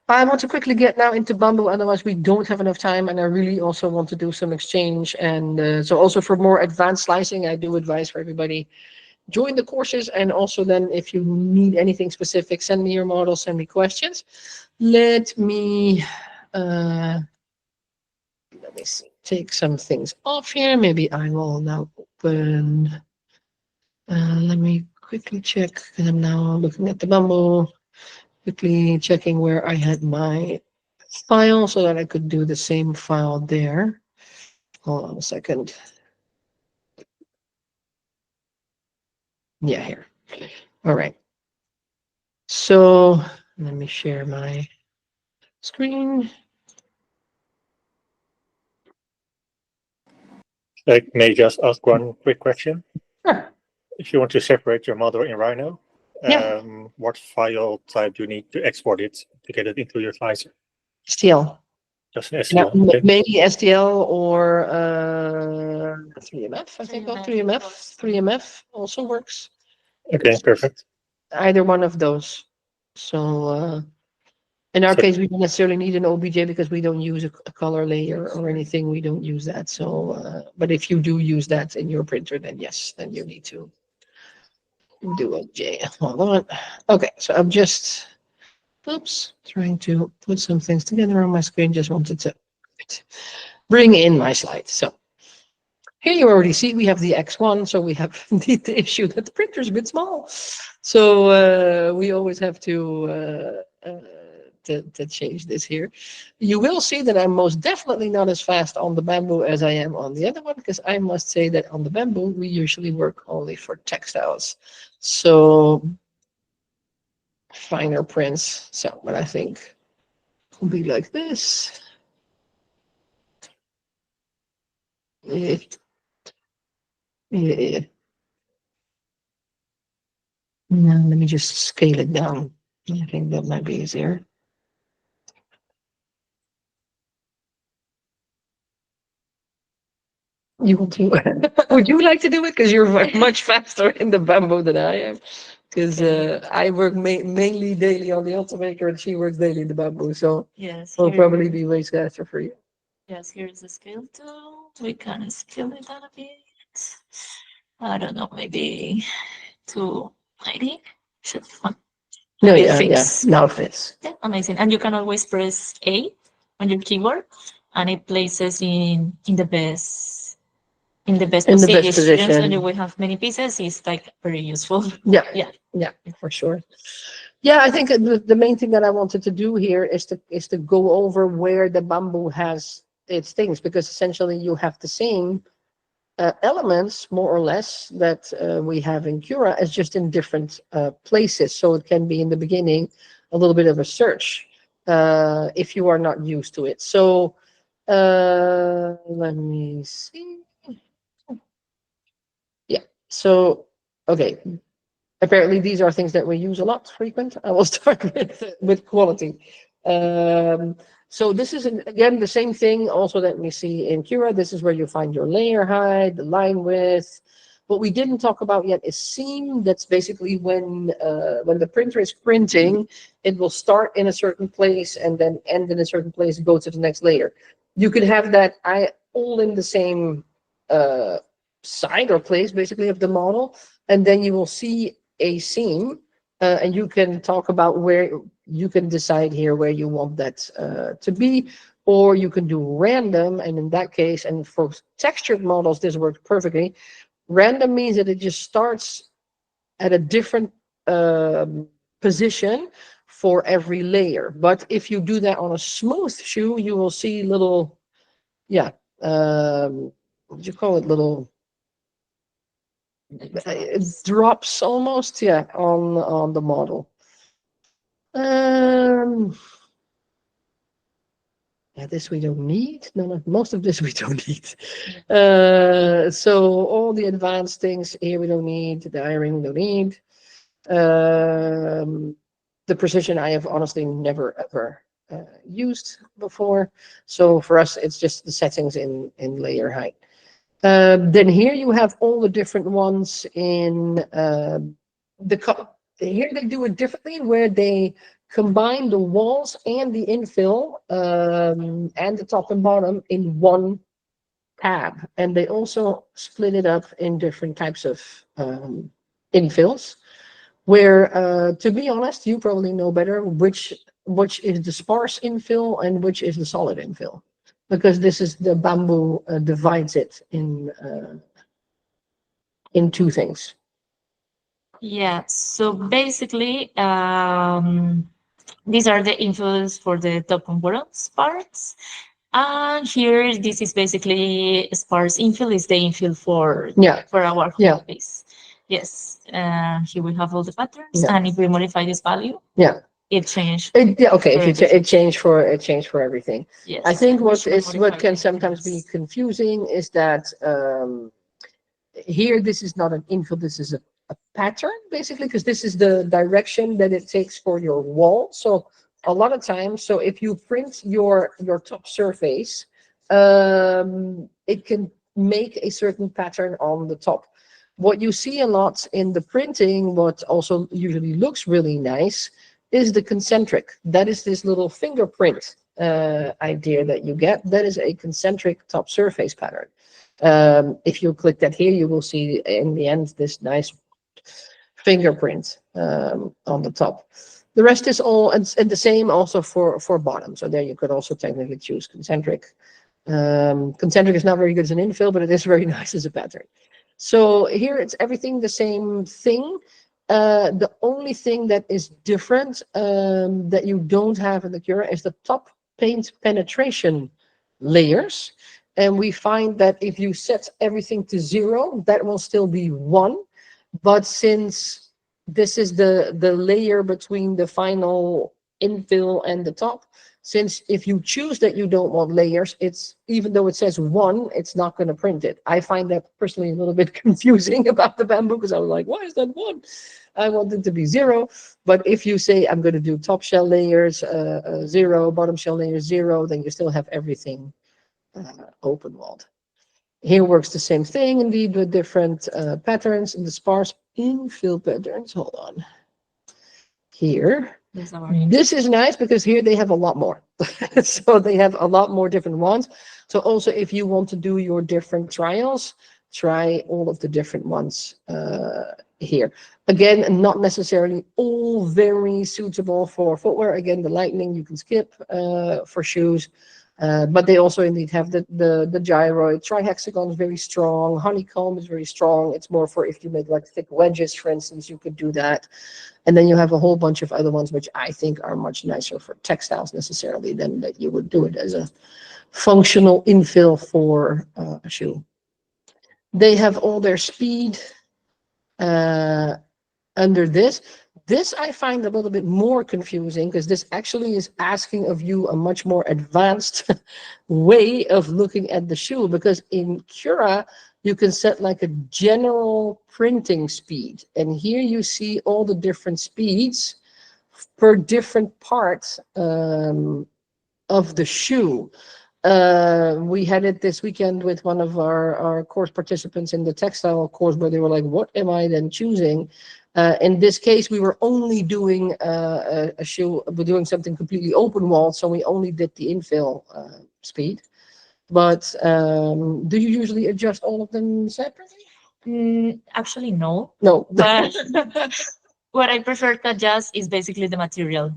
I want to quickly get now into Bamboo, otherwise we don't have enough time, and I really also want to do some exchange. And so also for more advanced slicing, I do advise for everybody, join the courses. And also then if you need anything specific, send me your model, send me questions. Let me see, take some things off here. Maybe I will now open, let me quickly check, because I'm now looking at the Bamboo. Quickly checking where I had my file so that I could do the same file there. Hold on a second. Yeah, here. All right. So let me share my screen. May I just ask one quick question? Sure. If you want to separate your model in Rhino, Yeah. what file type do you need to export it to get it into your slicer? STL. Just an Yeah, STL. Okay. maybe STL or 3MF, I think. 3MF also works. Okay, perfect. Either one of those. So in our So- case, we don't necessarily need an OBJ because we don't use a color layer or anything. We don't use that. So, but if you do use that in your printer, then yes, then you need to do a J. Hold on. Okay, so I'm just, oops, trying to put some things together on my screen. Just wanted to bring in my slides. So here you already see we have the X1, so we have indeed the issue that the printer is a bit small. So we always have to change this here. You will see that I'm most definitely not as fast on the Bamboo as I am on the other one, because I must say that on the Bamboo we usually work only for textiles, so finer prints. So, but I think it'll be like this. Yeah. Now let me just scale it down. I think that might be easier. You want to? Would you like to do it? Because you're much faster in the Bamboo than I am. Because I work mainly daily on the Ultimaker, and she works daily in the Bamboo. So Yes. it'll here- probably be way faster for you. Yes, here's the scale tool. We can scale it down a bit. I don't know, maybe 290. Should be fun. No, It yeah, fits. yeah. Now it fits. Yeah, amazing. And you can always press A on your keyboard, and it places in the best position. So you will have many pieces. It's like very useful. Yeah, Yeah. yeah, for sure. Yeah, I think the main thing that I wanted to do here is to go over where the Bamboo has its things, because essentially you have the same elements, more or less, that we have in Cura, as just in different places. So it can be in the beginning a little bit of a search if you are not used to it. So let me see. Yeah. So okay. Apparently, these are things that we use a lot, frequent. I will start with quality. So this is again the same thing also that we see in Cura. This is where you find your layer height, the line width. What we didn't talk about yet is seam. That's basically when the printer is printing, it will start in a certain place and then end in a certain place and go to the next layer. You could have that all in the same side or place, basically, of the model, and then you will see a seam, and you can talk about where you can decide here where you want that to be, or you can do random. And in that case, and for textured models, this works perfectly. Random means that it just starts at a different position for every layer. But if you do that on a smooth shoe, you will see little, yeah, what do you call it? Little it drops almost, yeah, on the model. Yeah, this we don't need. No, most of this we don't need. So all the advanced things here we don't need. The iron we don't need. The precision I have honestly never ever used before. So for us, it's just the settings in layer height. Then here you have all the different ones in here they do it differently, where they combine the walls and the infill and the top and bottom in one tab, and they also split it up in different types of infills. Where, to be honest, you probably know better which is the sparse infill and which is the solid infill, because this is the Bamboo divides it in two things. Yeah, so basically, these are the infills for the top and bottom parts. And here, this is basically sparse infill, is the infill for our whole piece. Yes, here we have all the patterns, and if we modify this value, it changed. Okay, if it changed for everything. Yes, I think what can sometimes be confusing is that here this is not an infill, this is a pattern, basically, because this is the direction that it takes for your wall. So a lot of times, so if you print your top surface, it can make a certain pattern on the top. What you see a lot in the printing, what also usually looks really nice, is the concentric. That is this little fingerprint idea that you get. That is a concentric top surface pattern. If you click that here, you will see in the end this nice fingerprint on the top. The rest is all, and the same also for bottom. So there you could also technically choose concentric. Concentric is not very good as an infill, but it is very nice as a pattern. So here it's everything the same thing. The only thing that is different that you don't have in the Cura is the top paint penetration layers. And we find that if you set everything to 0, that will still be 1. But since this is the layer between the final infill and the top, since if you choose that you don't want layers, it's, even though it says 1, it's not going to print it. I find that personally a little bit confusing about the Bamboo, because I was like, why is that 1? I want it to be 0. But if you say I'm going to do top shell layers 0, bottom shell layers 0, then you still have everything open walled. Here works the same thing, indeed, with different patterns in the sparse infill patterns. Hold on. Here, this is nice because here they have a lot more. So they have a lot more different ones. So also, if you want to do your different trials, try all of the different ones here. Again, not necessarily all very suitable for footwear. Again, the lightning you can skip for shoes. But they also indeed have the gyroid. Trihexagon is very strong. Honeycomb is very strong. It's more for if you make like thick wedges, for instance, you could do that. And then you have a whole bunch of other ones, which I think are much nicer for textiles necessarily than that you would do it as a functional infill for a shoe. They have all their speed under this. This I find a little bit more confusing because this actually is asking of you a much more advanced way of looking at the shoe, because in Cura, you can set like a general printing speed. And here you see all the different speeds per different parts of the shoe. We had it this weekend with one of our course participants in the textile course where they were like, what am I then choosing? In this case, we were only doing a shoe, we're doing something completely open wall, so we only did the infill speed. But do you usually adjust all of them separately? Actually, no. No. But what I prefer to adjust is basically the material,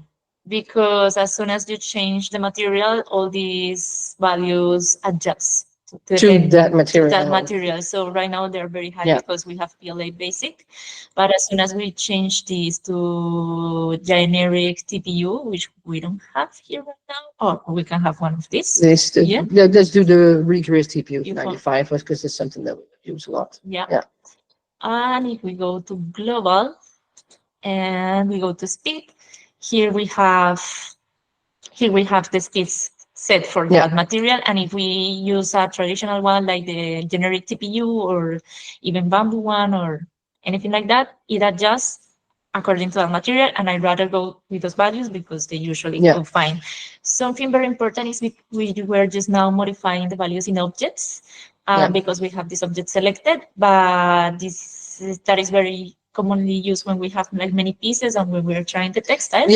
because as soon as you change the material, all these values adjust To that material. So right now they're very high Yeah. because we have PLA basic, but as soon as we change these to generic TPU, which we don't have here right now, or we can have one of these. Yeah. Let's do the rigorous TPU You 95 because it's something that we use a lot. Yeah. Yeah. And if we go to global and we go to speed, here we have the speeds set for that material. And if we use a traditional one like the generic TPU or even bamboo one or anything like that, it adjusts according to that material. And I'd rather go with those values because they usually go fine. Something very important is we were just now modifying the values in objects because we have this object selected, but that is very commonly used when we have like many pieces and when we're trying the textiles.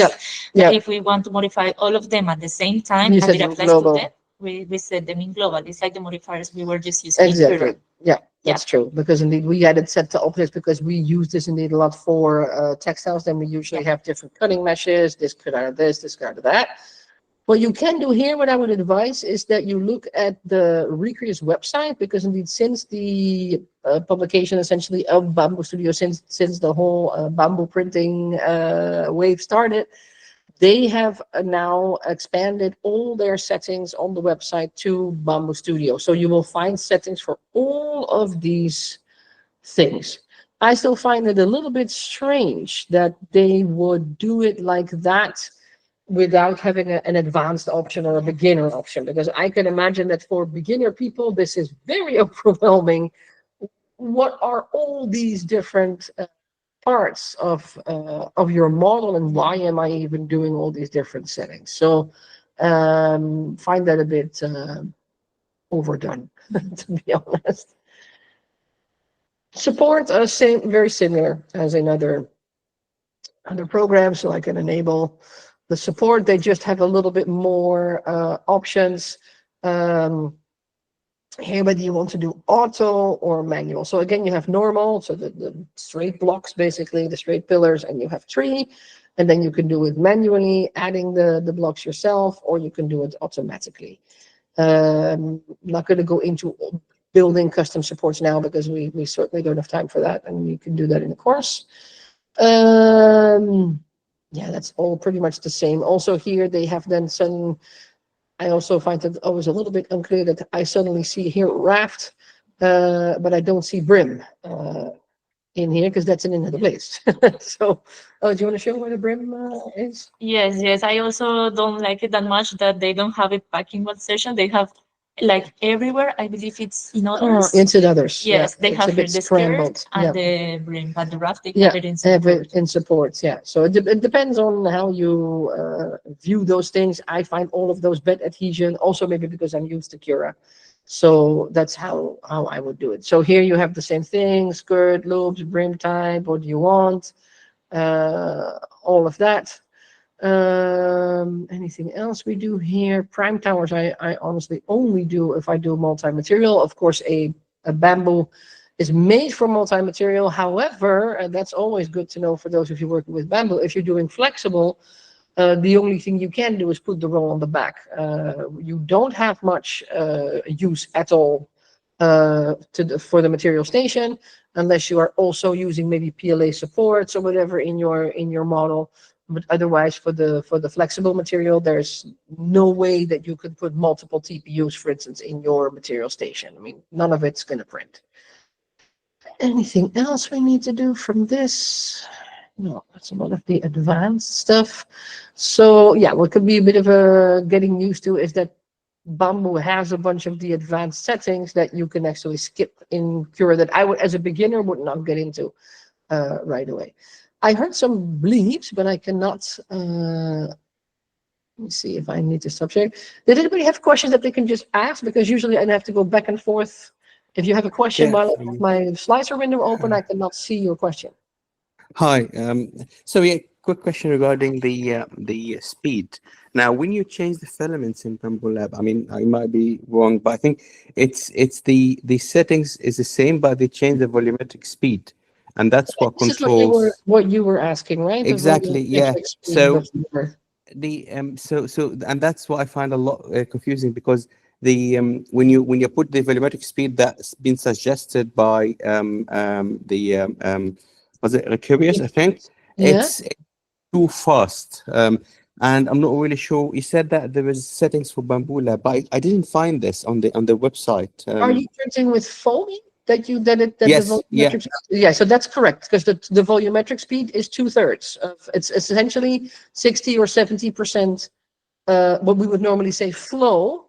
If we want to modify all of them at the same time, and it applies to them, we set them in global. It's like the modifiers we were just using. Exactly. Yeah, that's true. Because indeed we had it set to objects because we use this indeed a lot for textiles. Then we usually have different cutting meshes. This cut out of this cut out of that. What you can do here, what I would advise, is that you look at the Recreus website, because indeed since the publication essentially of Bamboo Studio, since the whole bamboo printing wave started, they have now expanded all their settings on the website to Bamboo Studio. So you will find settings for all of these things. I still find it a little bit strange that they would do it like that without having an advanced option or a beginner option, because I can imagine that for beginner people, this is very overwhelming. What are all these different parts of your model, and why am I even doing all these different settings? So find that a bit overdone, to be honest. Support very similar as in other programs, so I can enable the support. They just have a little bit more options here, whether you want to do auto or manual. So again, you have normal, so the straight blocks, basically the straight pillars, and you have tree, and then you can do it manually, adding the blocks yourself, or you can do it automatically. I'm not going to go into building custom supports now because we certainly don't have time for that, and you can do that in the course. Yeah, that's all pretty much the same. Also here they have then some, I also find it always a little bit unclear that I suddenly see here raft, but I don't see brim in here because that's in another place. So, do you want to show where the brim is? Yes. I also don't like it that much that they don't have it back in one session. They have like everywhere. I believe it's in others. It's in others. Yes, yeah. they have the skirt and the brim, but the raft they have it in support. In supports, yeah. So it depends on how you view those things. I find all of those bed adhesion, also maybe because I'm used to Cura. So that's how I would do it. So here you have the same thing: skirt, loops, brim type. What do you want? All of that. Anything else we do here? Prime towers I honestly only do if I do multi-material. Of course, a bamboo is made for multi-material. However, that's always good to know for those of you working with bamboo. If you're doing flexible, The only thing you can do is put the roll on the back. You don't have much use at all for the material station, unless you are also using maybe PLA supports or whatever in your model. But otherwise, for the flexible material, there's no way that you could put multiple TPUs, for instance, in your material station. I mean, none of it's going to print. Anything else we need to do from this? No, that's a lot of the advanced stuff. So yeah, what could be a bit of a getting used to is that Bamboo has a bunch of the advanced settings that you can actually skip in Cura that I would, as a beginner, would not get into right away. I heard some bleeps, but I cannot. Let me see if I need to subject. Did anybody have questions that they can just ask? Because usually I have to go back and forth. If you have a question Yeah. while I have my slicer window open, I cannot see your question. Hi. So yeah, quick question regarding the speed. Now, when you change the filaments in Bamboo Lab, I mean, I might be wrong, but I think it's the settings is the same, but they change the volumetric speed, and that's what This is controls. what you were asking, right? The Exactly. Yeah. volumetric speed So of your- the and that's what I find a lot confusing, because the when you put the volumetric speed that's been suggested by was it Curious, I think, Yeah. it's too fast. And I'm not really sure. You said that there was settings for Bamboo Lab, but I didn't find this on the website. Are you printing with foamy that the Yes, yeah. volumetric? Yeah, so that's correct, because the volumetric speed is 2/3 of it's essentially 60 or 70% what we would normally say flow.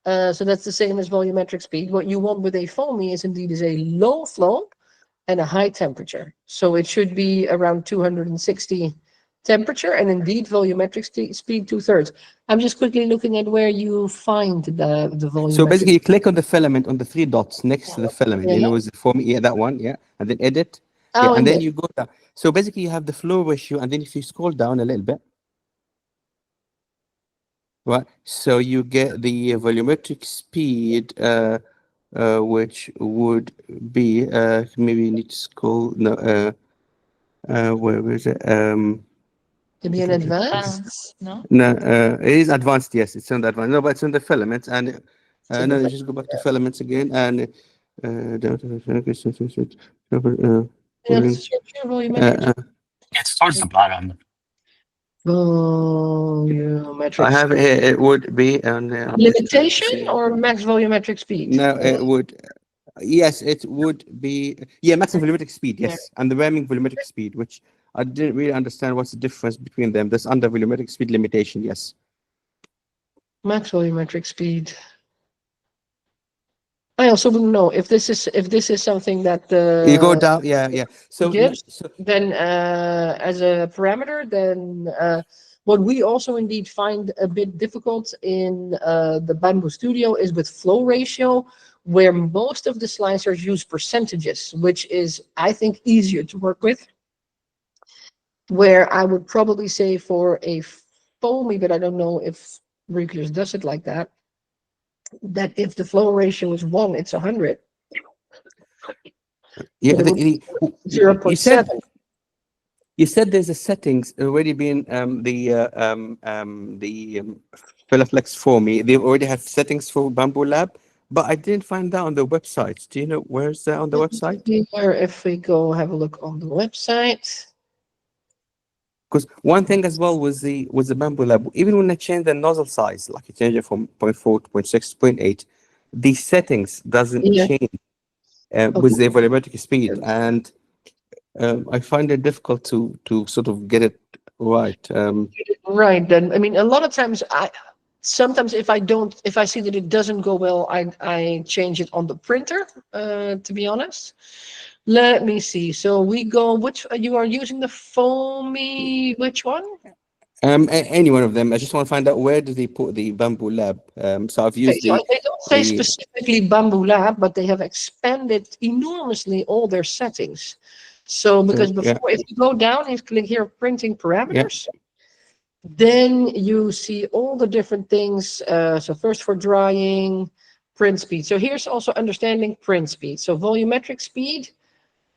So that's the same as volumetric speed. What you want with a foamy is indeed a low flow and a high temperature. So it should be around 260 temperature, and indeed volumetric speed 2/3. I'm just quickly looking at where you find the volumetric. So basically, you click on the filament on the three dots next to the filament. You know, is the form, yeah, that one, yeah, and then edit, yeah, Oh, and then indeed. you go down. So basically, you have the flow ratio, and then if you scroll down a little bit, right, so you get the volumetric speed, which would be maybe you need to scroll. No, where is it? To be an advanced. No. No, it is advanced. Yes, it's on the advanced. No, but it's on the filaments, and no, you just go back to filaments again, and It's towards the bottom. Volumetric I have speed. it would be on Limitation or max volumetric speed? No, it would. Yes, it would be. Yeah, maximum volumetric speed. Yes, and the ramming volumetric speed, which I didn't really understand what's the difference between them. That's under volumetric speed limitation. Yes. Max volumetric speed. I also don't know if this is something that the You go down. Yeah, yeah. So, gives, then as a parameter, then what we also indeed find a bit difficult in the Bamboo Studio is with flow ratio, where most of the slicers use percentages, which is, I think, easier to work with. Where I would probably say for a foamy, but I don't know if Reuklius does it like that, that if the flow ratio is 1, it's 100. Yeah, But it would be 0.7. You said there's a settings already been Filaflex for me. They already have settings for Bamboo Lab, but I didn't find that on the website. Do you know where's that on the website? Here, if we go have a look on the website. Because one thing as well was the Bamboo Lab. Even when I changed the nozzle size, like you change it from 0.4 to 0.6 to 0.8, the settings doesn't change with the volumetric speed, and I find it difficult to sort of get it right. Right. Then I mean, a lot of times sometimes if I see that it doesn't go well, I change it on the printer. To be honest. Let me see. So we go. Which you are using the foamy? Which one? Any one of them. I just want to find out where do they put the Bamboo Lab. So I've used So they don't say specifically Bamboo Lab, but they have expanded enormously all their settings. So because before, if you go down and click here, printing parameters, then you see all the different things. So first for drying, print speed. So here's also understanding print speed. So volumetric speed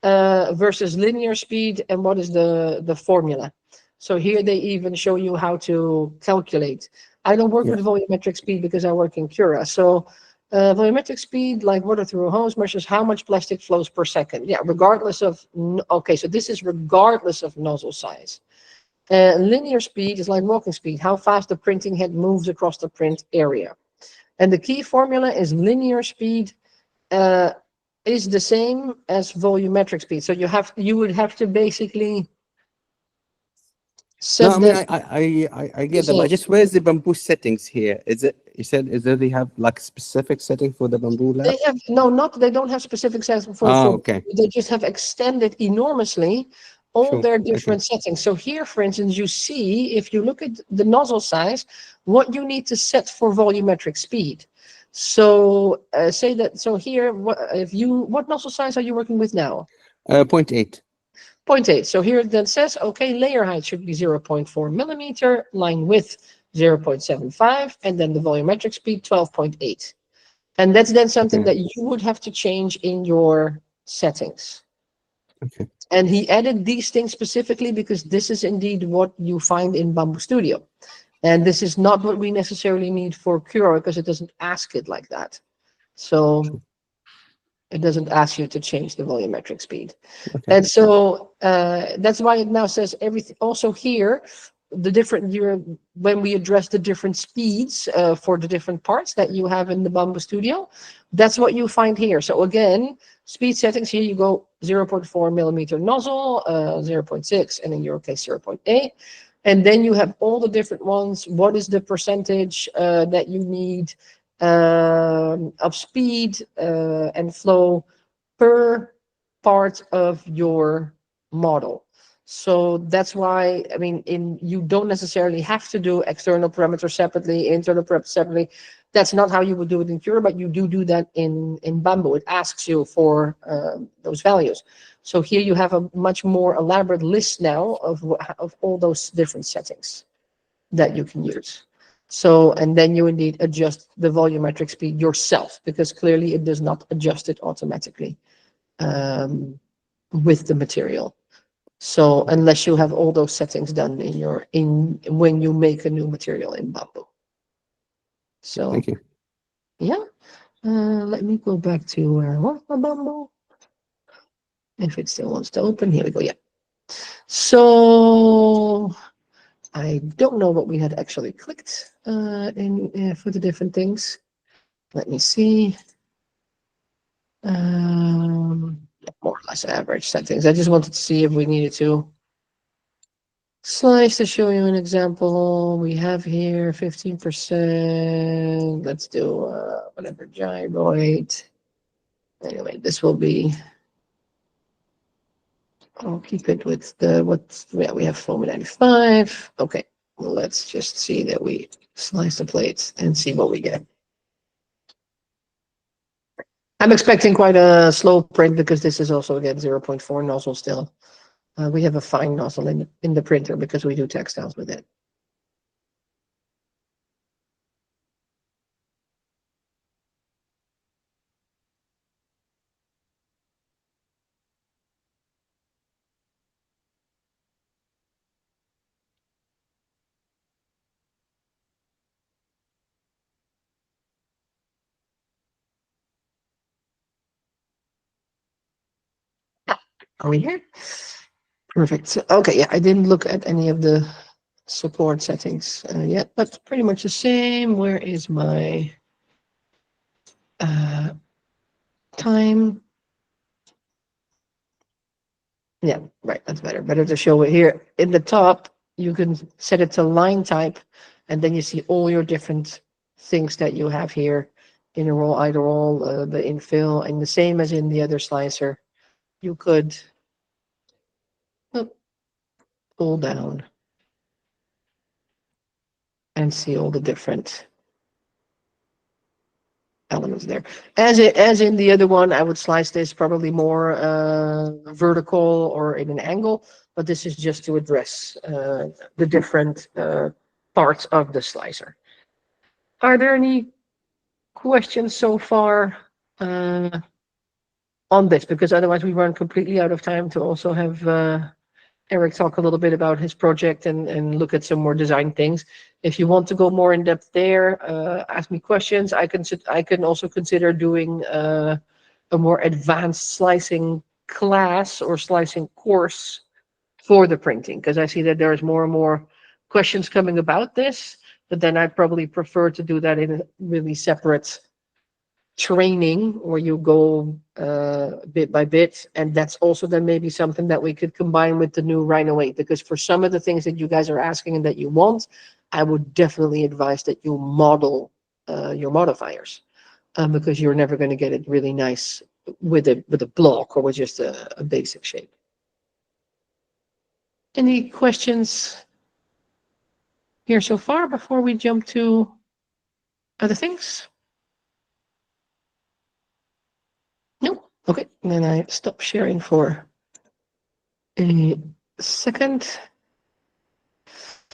versus linear speed, and what is the formula? So here they even show you how to calculate. I don't work Yeah. with volumetric speed because I work in Cura. So volumetric speed, like water through a hose, measures how much plastic flows per second. Yeah, regardless of, okay, so this is regardless of nozzle size. Linear speed is like walking speed, how fast the printing head moves across the print area. And the key formula is linear speed is the same as volumetric speed. So you would have to basically set No, I mean, that. I get them. I just, where's the Bamboo settings here? Is it, you said, is that they have like specific setting for the Bamboo lab? They have they don't have specific settings for, Okay. they just have extended enormously all Sure. their different settings. So here, for instance, you see, if you look at the nozzle size, what you need to set for volumetric speed. So say that, so here, what nozzle size are you working with now? 0.8. 0.8. So here it then says, okay, layer height should be 0.4 millimeter, line width 0.75, and then the volumetric speed 12.8. And that's then something Okay. that you would have to change in your settings. Okay. And he added these things specifically because this is indeed what you find in Bamboo Studio. And this is not what we necessarily need for Cura because it doesn't ask it like that. So it doesn't ask you to change the volumetric speed. Okay. And so that's why it now says everything. Also here, the different, when we address the different speeds for the different parts that you have in the Bamboo Studio, that's what you find here. So again, speed settings, here you go 0.4 millimeter nozzle, 0.6, and in your case 0.8. And then you have all the different ones. What is the percentage that you need of speed and flow per part of your model? So that's why, I mean, you don't necessarily have to do external parameters separately, internal parameters separately. That's not how you would do it in Cura, but you do that in Bamboo. It asks you for those values. So here you have a much more elaborate list now of all those different settings that you can use. So, and then you indeed adjust the volumetric speed yourself, because clearly it does not adjust it automatically with the material. So unless you have all those settings done when you make a new material in Bamboo. So Thank you. yeah, let me go back to where was my Bamboo? If it still wants to open, here we go. Yeah. So I don't know what we had actually clicked for the different things. Let me see. More or less average settings. I just wanted to see if we needed to slice to show you an example. We have here 15%. Let's do whatever gyroid. Anyway, this will be. I'll keep it with we have foam 95. Okay, well, let's just see that we slice the plates and see what we get. I'm expecting quite a slow print because this is also again 0.4 nozzle still. We have a fine nozzle in the printer because we do textiles with it. Are we here? Perfect. So, okay, yeah, I didn't look at any of the support settings yet, but pretty much the same. Where is my time? Yeah, right, that's better. Better to show it here. In the top, you can set it to line type, and then you see all your different things that you have here. Inner roll, outer roll, the infill, and the same as in the other slicer. You could pull down and see all the different elements there. As in the other one, I would slice this probably more vertical or in an angle, but this is just to address the different parts of the slicer. Are there any questions so far on this? Because otherwise we run completely out of time to also have Eric talk a little bit about his project and look at some more design things. If you want to go more in depth there, ask me questions. I can also consider doing a more advanced slicing class or slicing course for the printing, because I see that there's more and more questions coming about this, but then I'd probably prefer to do that in a really separate training where you go bit by bit, and that's also then maybe something that we could combine with the new Rhino 8, because for some of the things that you guys are asking and that you want, I would definitely advise that you model your modifiers, because you're never going to get it really nice with a block or with just a basic shape. Any questions here so far before we jump to other things? No? Okay, then I stop sharing for a second.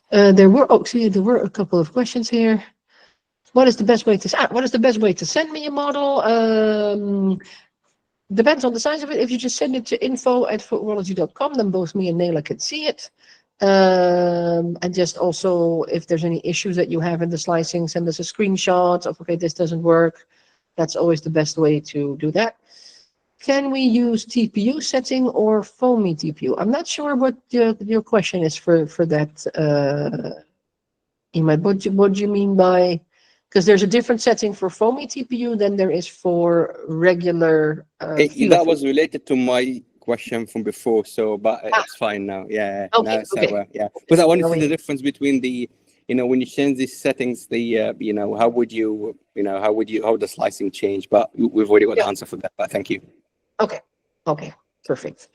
There were a couple of questions here. What is the best way to send me a model? Depends on the size of it. If you just send it to info@footworology.com, then both me and Nela can see it. And just also, if there's any issues that you have in the slicing, send us a screenshot of, okay, this doesn't work. That's always the best way to do that. Can we use TPU setting or foamy TPU? I'm not sure what your question is for that. Imad, what do you mean by? Because there's a different setting for foamy TPU than there is for regular. That was related to my question from before, so but it's fine now. Yeah. Okay. Now, so, yeah. Because I want to see the difference between the, when you change these settings, the how would the slicing change? But we've already got the answer for that. But thank you. Okay. Perfect.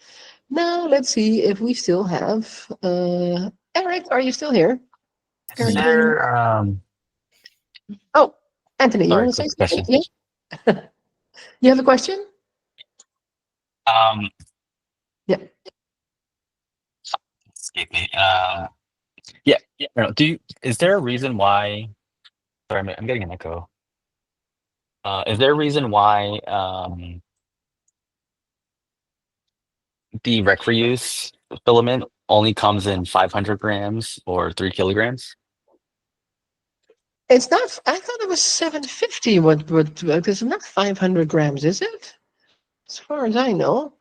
Now let's see if we still have Eric. Are you still here? Is there Oh, Anthony, you sorry, want to say quick something? question. Yeah. You have a question? Yeah. Escape me. Yeah. No, is there a reason why? Sorry, I'm getting an echo. Is there a reason why the rec reuse filament only comes in 500 grams or 3 kilograms? It's not. I thought it was 750. Because it's not 500 grams, is it? As far as I know.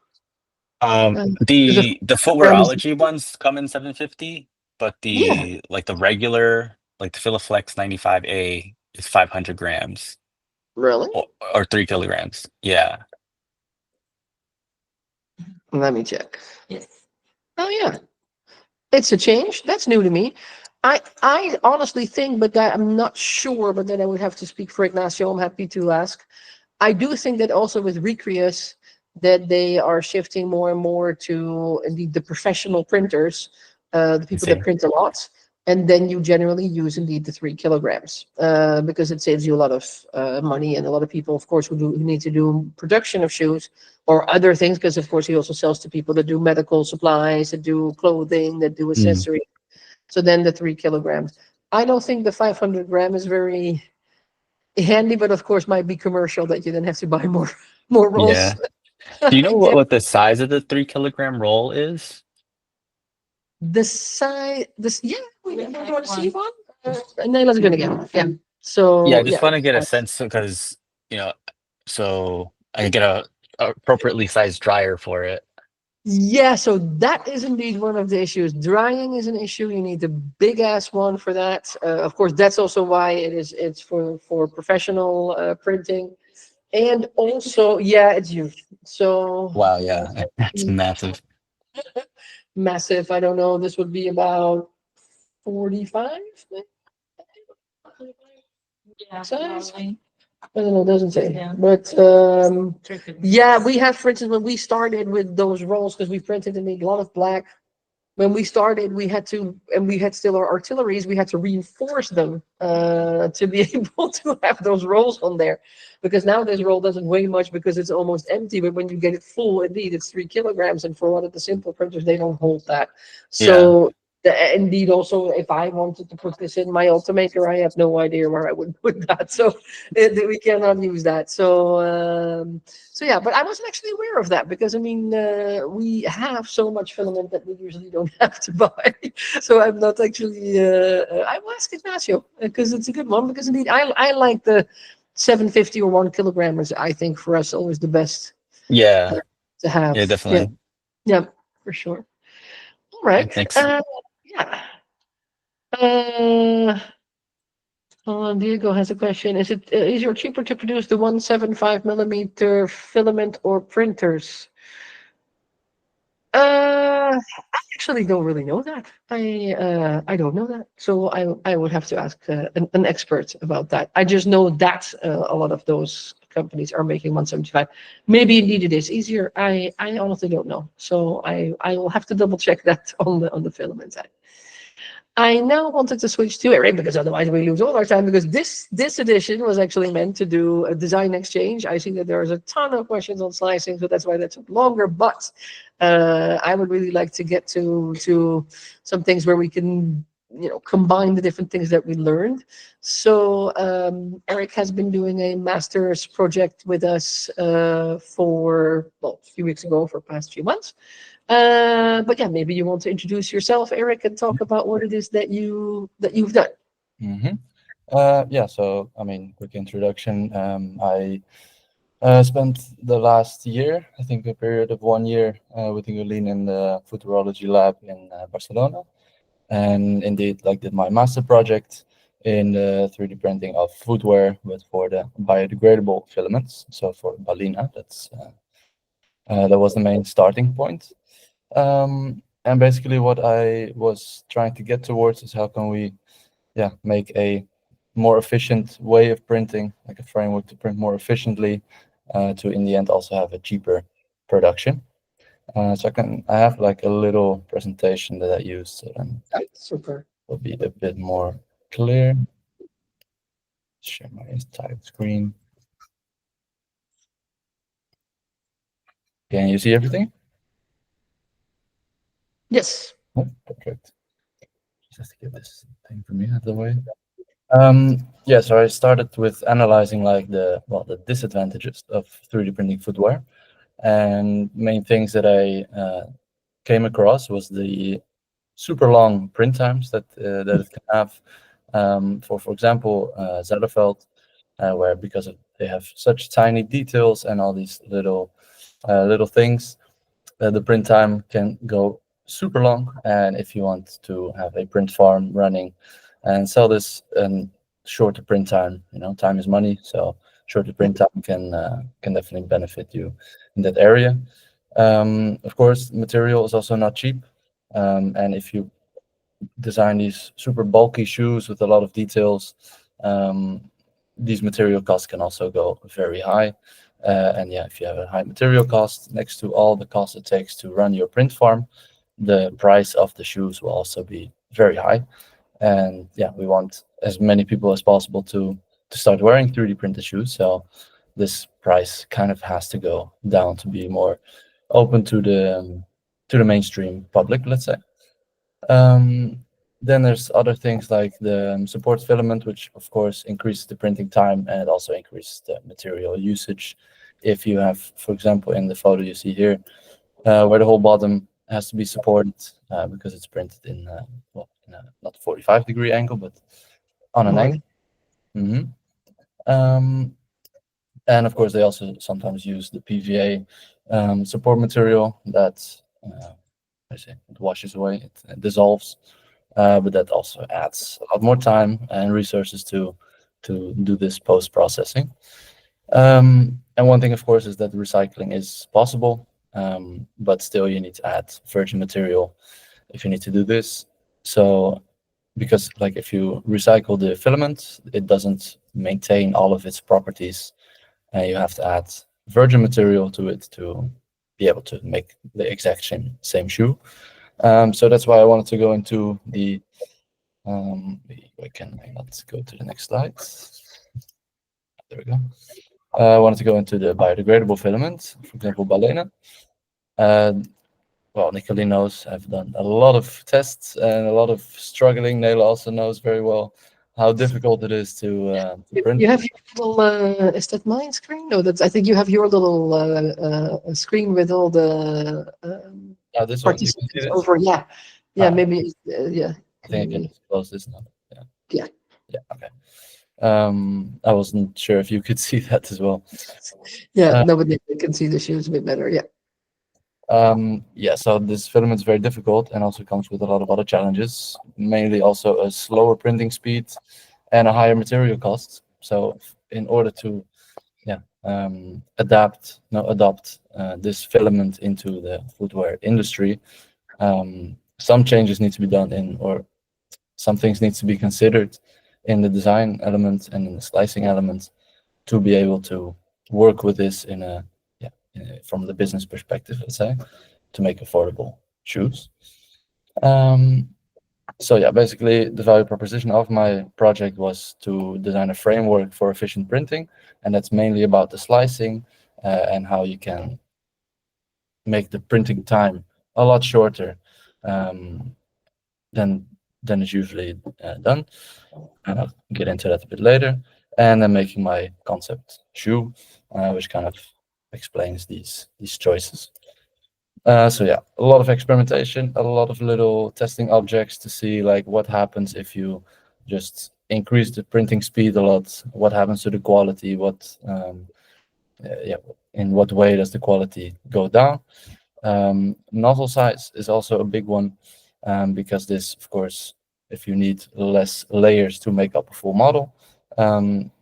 The Footwearology ones come in 750, but the regular, like the Filaflex 95A is 500 grams. Really? Or 3 kilograms. Yeah. Let me check. Yes. Oh yeah, it's a change. That's new to me. I honestly think, but I'm not sure. But then I would have to speak for Ignacio. I'm happy to ask. I do think that also with Recreus, that they are shifting more and more to indeed the professional printers, the people that print a lot, and then you generally use indeed the 3 kilograms because it saves you a lot of money, and a lot of people, of course, who need to do production of shoes or other things, because of course he also sells to people that do medical supplies, that do clothing, that do accessories. So then the 3 kilograms. I don't think the 500 gram is very handy, but of course might be commercial that you then have to buy more rolls. Yeah. Do you know what the size of the 3 kilogram roll is? The size, we want to see one. Naila's gonna get one. Yeah. So Yeah, I just want to get a sense because so I can get a appropriately sized dryer for it. Yeah, so that is indeed one of the issues. Drying is an issue. You need a big ass one for that. Of course, that's also why it's for professional printing, and also it's used. So Wow, yeah, that's massive. Massive. I don't know. This would be about 45. Yeah. Size? Probably. I don't know, it doesn't say. Yeah. But we have, for instance, when we started with those rolls, because we printed in a lot of black. When we started, we had to, and we had still our artilleries, we had to reinforce them to be able to have those rolls on there. Because now this roll doesn't weigh much because it's almost empty, but when you get it full, indeed, it's 3 kilograms. And for a lot of the simple printers, they don't hold that. So Indeed, also, if I wanted to put this in my altimeter, I have no idea where I would put that. So we cannot use that. So yeah, but I wasn't actually aware of that because I mean, we have so much filament that we usually don't have to buy. So I'm not actually. I will ask Ignacio because it's a good one. Because indeed, I like the 750 or 1 kilogram is, I think, for us always the best Yeah. to have. Yeah, definitely. Yeah, for sure. All right. Thanks. Yeah. Diego has a question. Is it easier or cheaper to produce the 175 millimeter filament or printers? I actually don't really know that. I don't know that. So I would have to ask an expert about that. I just know that a lot of those companies are making 175. Maybe indeed it is easier. I honestly don't know. So I will have to double check that on the filament side. I now wanted to switch to Eric because otherwise we lose all our time because this edition was actually meant to do a design exchange. I see that there's a ton of questions on slicing, so that's why that took longer. But I would really like to get to some things where we can combine the different things that we learned. So Eric has been doing a master's project with us for a few weeks ago for the past few months. But yeah, maybe you want to introduce yourself, Eric, and talk about what it is that you've done. Yeah, so I mean, quick introduction. I spent the last year, I think a period of 1 year, with Ingolin in the futurology lab in Barcelona, and indeed, like, did my master project in the 3D printing of footwear, but for the biodegradable filaments. So for Balena, that was the main starting point. And basically what I was trying to get towards is how can we make a more efficient way of printing, like a framework to print more efficiently, to in the end also have a cheaper production. So I have like a little presentation that I used, so then Super. will be a bit more clear. Share my entire screen. Can you see everything? Yes. Oh, perfect. Just to get this thing for me out of the way. Yeah, so I started with analyzing like the disadvantages of 3D printing footwear, and main things that I came across was the super long print times that it can have. For example, Zellerfeld, where because they have such tiny details and all these little things, the print time can go super long. And if you want to have a print farm running and sell this and shorter print time, time is money, so shorter print time can definitely benefit you in that area. Of course, material is also not cheap, and if you design these super bulky shoes with a lot of details, these material costs can also go very high. And yeah, if you have a high material cost next to all the cost it takes to run your print farm, the price of the shoes will also be very high. And yeah, we want as many people as possible to start wearing 3D printed shoes. So this price kind of has to go down to be more open to the mainstream public, let's say. Then there's other things like the support filament, which of course increases the printing time, and it also increases the material usage. If you have, for example, in the photo you see here, where the whole bottom has to be supported because it's printed in not 45-degree angle, but on an angle. And of course, they also sometimes use the PVA support material that it washes away, it dissolves, but that also adds a lot more time and resources to do this post-processing. And one thing, of course, is that recycling is possible, but still you need to add virgin material if you need to do this. So because like if you recycle the filament, it doesn't maintain all of its properties, and you have to add virgin material to it to be able to make the exact same shoe. So that's why I wanted to go into the I can not go to the next slide. There we go. I wanted to go into the biodegradable filament, for example, Balena. well, Nicole knows I've done a lot of tests and a lot of struggling. Nela also knows very well how difficult it is to print. You have your little, is that my screen? No, I think you have your little screen with all the This one, you can see participants this? over. Yeah, yeah, Ah. maybe, yeah. I think I can maybe. close this now. Yeah. Yeah. Yeah. Okay. I wasn't sure if you could see that as well. Yeah, nobody can see the shoes a bit better. Yeah. Yeah, so this filament is very difficult and also comes with a lot of other challenges, mainly also a slower printing speed and a higher material cost. So in order to adopt this filament into the footwear industry, some changes need to be done or some things need to be considered in the design element and in the slicing element to be able to work with this from the business perspective, let's say, to make affordable shoes. So yeah, basically the value proposition of my project was to design a framework for efficient printing, and that's mainly about the slicing and how you can make the printing time a lot shorter than is usually done. And I'll get into that a bit later. And then making my concept shoe, which kind of explains these choices. So yeah, a lot of experimentation, a lot of little testing objects to see like what happens if you just increase the printing speed a lot. What happens to the quality? In what way does the quality go down? Nozzle size is also a big one because this, of course, if you need less layers to make up a full model,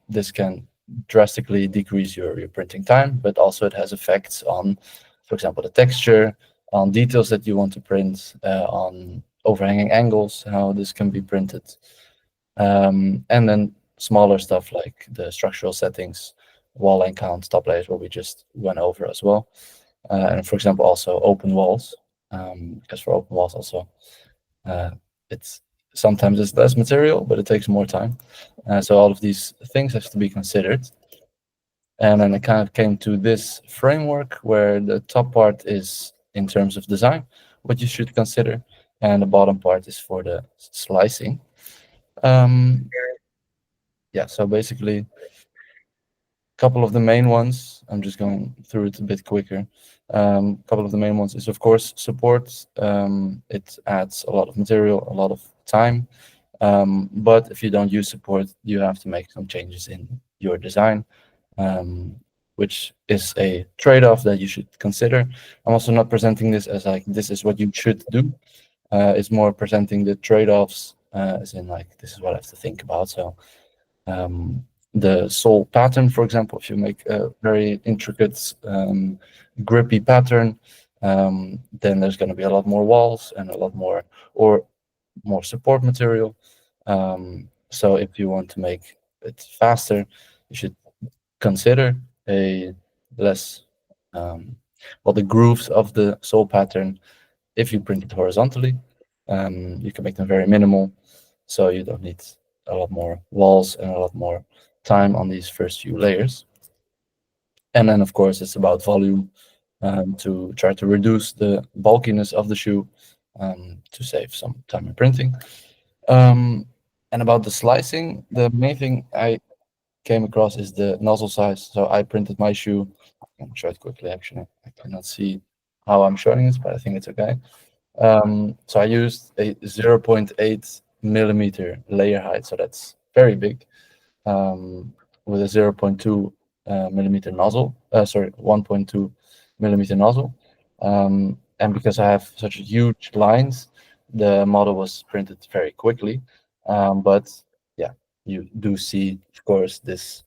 this can drastically decrease your printing time, but also it has effects on, for example, the texture, on details that you want to print, on overhanging angles, how this can be printed. And then smaller stuff like the structural settings, wall line count, top layers, what we just went over as well. And for example, also open walls, because for open walls also, sometimes it's less material, but it takes more time. So all of these things have to be considered. And then it kind of came to this framework where the top part is in terms of design, what you should consider, and the bottom part is for the slicing. Yeah, so basically, a couple of the main ones, I'm just going through it a bit quicker. A couple of the main ones is, of course, support. It adds a lot of material, a lot of time. But if you don't use support, you have to make some changes in your design, which is a trade-off that you should consider. I'm also not presenting this as like, this is what you should do. It's more presenting the trade-offs as in like, this is what I have to think about. So the sole pattern, for example, if you make a very intricate, grippy pattern, then there's going to be a lot more walls and a lot more support material. So if you want to make it faster, you should consider a less, the grooves of the sole pattern. If you print it horizontally, you can make them very minimal, so you don't need a lot more walls and a lot more time on these first few layers. And then, of course, it's about volume, to try to reduce the bulkiness of the shoe, to save some time in printing. And about the slicing, the main thing I came across is the nozzle size. So I printed my shoe. I can show it quickly, actually. I cannot see how I'm showing it, but I think it's okay. So I used a 0.8 millimeter layer height, so that's very big, with a 0.2 millimeter nozzle, 1.2 millimeter nozzle. And because I have such huge lines, the model was printed very quickly. But yeah, you do see, of course, this.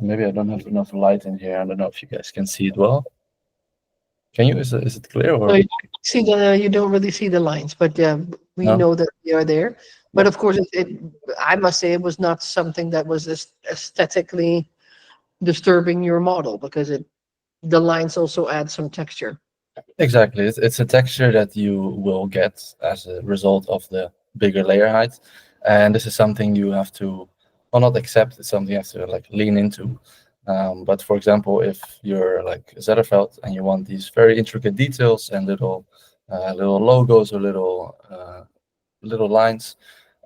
Maybe I don't have enough light in here. I don't know if you guys can see it well. Can you? Is it clear? Or? No, you don't really see the lines, but we know that they are there. But of course, I must say it was not something that was aesthetically disturbing your model, because the lines also add some texture. Exactly, it's a texture that you will get as a result of the bigger layer height, and this is something you have to, well, not accept. It's something you have to like lean into. But for example, if you're like Zetterfeld and you want these very intricate details and little little logos or little lines,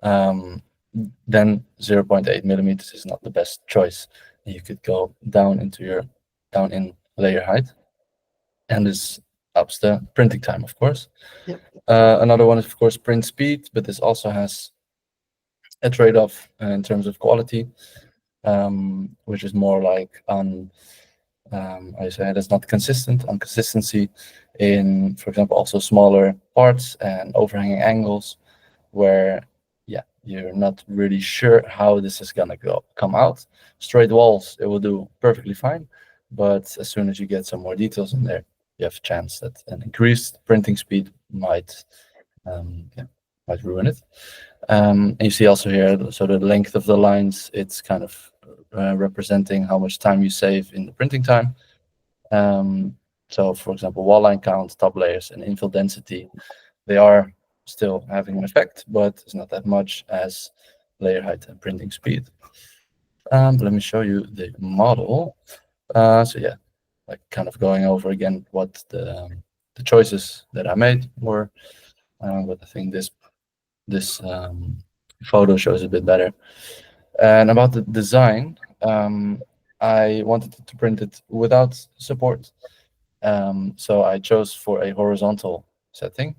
then 0.8 millimeters is not the best choice. You could go down in layer height, and this ups the printing time, of course. Yep. Another one is, of course, print speed, but this also has a trade-off in terms of quality, which is more like on, I say that's not consistent, on consistency in, for example, also smaller parts and overhanging angles, where you're not really sure how this is gonna come out. Straight walls, it will do perfectly fine, but as soon as you get some more details in there, you have a chance that an increased printing speed might ruin it. And you see also here, so the length of the lines, it's kind of representing how much time you save in the printing time. So for example, wall line count, top layers, and infill density, they are still having an effect, but it's not that much as layer height and printing speed. But let me show you the model. So yeah, like kind of going over again what the choices that I made were, but I think this photo shows a bit better. And about the design, I wanted to print it without support, so I chose for a horizontal setting.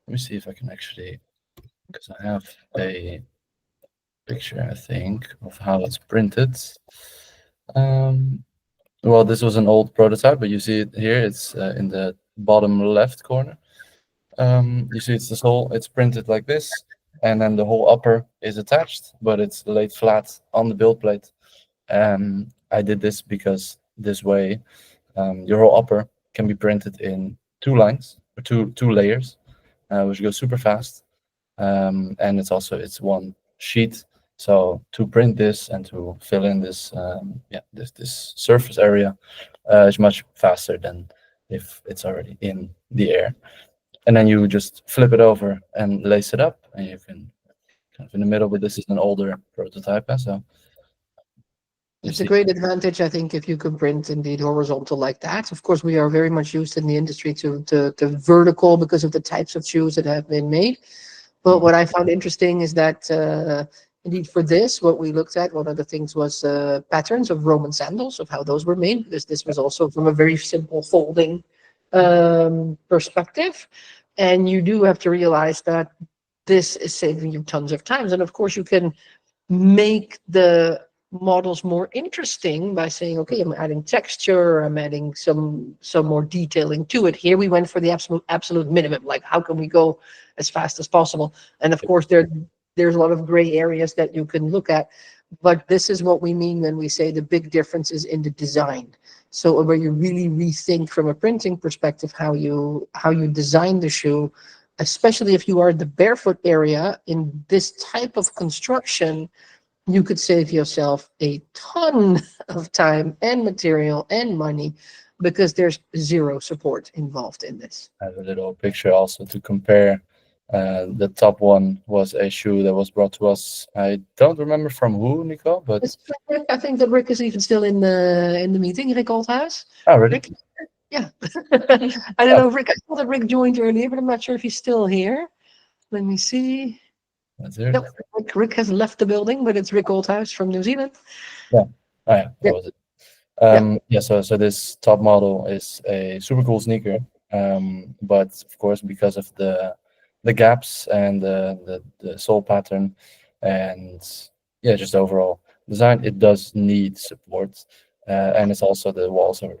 Let me see if I can actually, because I have a picture, I think, of how it's printed. Well, this was an old prototype, but you see it here. It's in the bottom left corner. You see it's printed like this, and then the whole upper is attached, but it's laid flat on the build plate. I did this because this way your whole upper can be printed in 2 lines or two layers, which goes super fast. And it's one sheet. So to print this and to fill in this this surface area is much faster than if it's already in the air. And then you just flip it over and lace it up, and you can kind of in the middle. But this is an older prototype, so it's a great advantage, I think, if you can print indeed horizontal like that. Of course, we are very much used in the industry to vertical because of the types of shoes that have been made. But what I found interesting is that indeed for this, what we looked at, one of the things was patterns of Roman sandals, of how those were made, because this was also from a very simple folding perspective. And you do have to realize that this is saving you tons of time. And of course, you can make the models more interesting by saying, okay, I'm adding texture, I'm adding some more detailing to it. Here we went for the absolute minimum, like how can we go as fast as possible? And of course there's a lot of gray areas that you can look at, but this is what we mean when we say the big difference is in the design. So where you really rethink from a printing perspective how you design the shoe, especially if you are in the barefoot area in this type of construction, you could save yourself a ton of time and material and money because there's zero support involved in this. I have a little picture also to compare. The top one was a shoe that was brought to us. I don't remember from who, Nico, but I think that Rick is even still in the meeting, Rick Oldhouse. oh, really? Rick? Yeah. I don't know, Rick. I thought that Rick joined earlier, but I'm not sure if he's still here. Let me see. That's it. Nope, Rick has left the building, but it's Rick Oldhouse from New Zealand. Yeah. Oh, yeah, that Yeah. was it. Yeah, so this top model is a super cool sneaker, but of course because of the gaps and the sole pattern and just overall design, it does need support, and it's also the walls are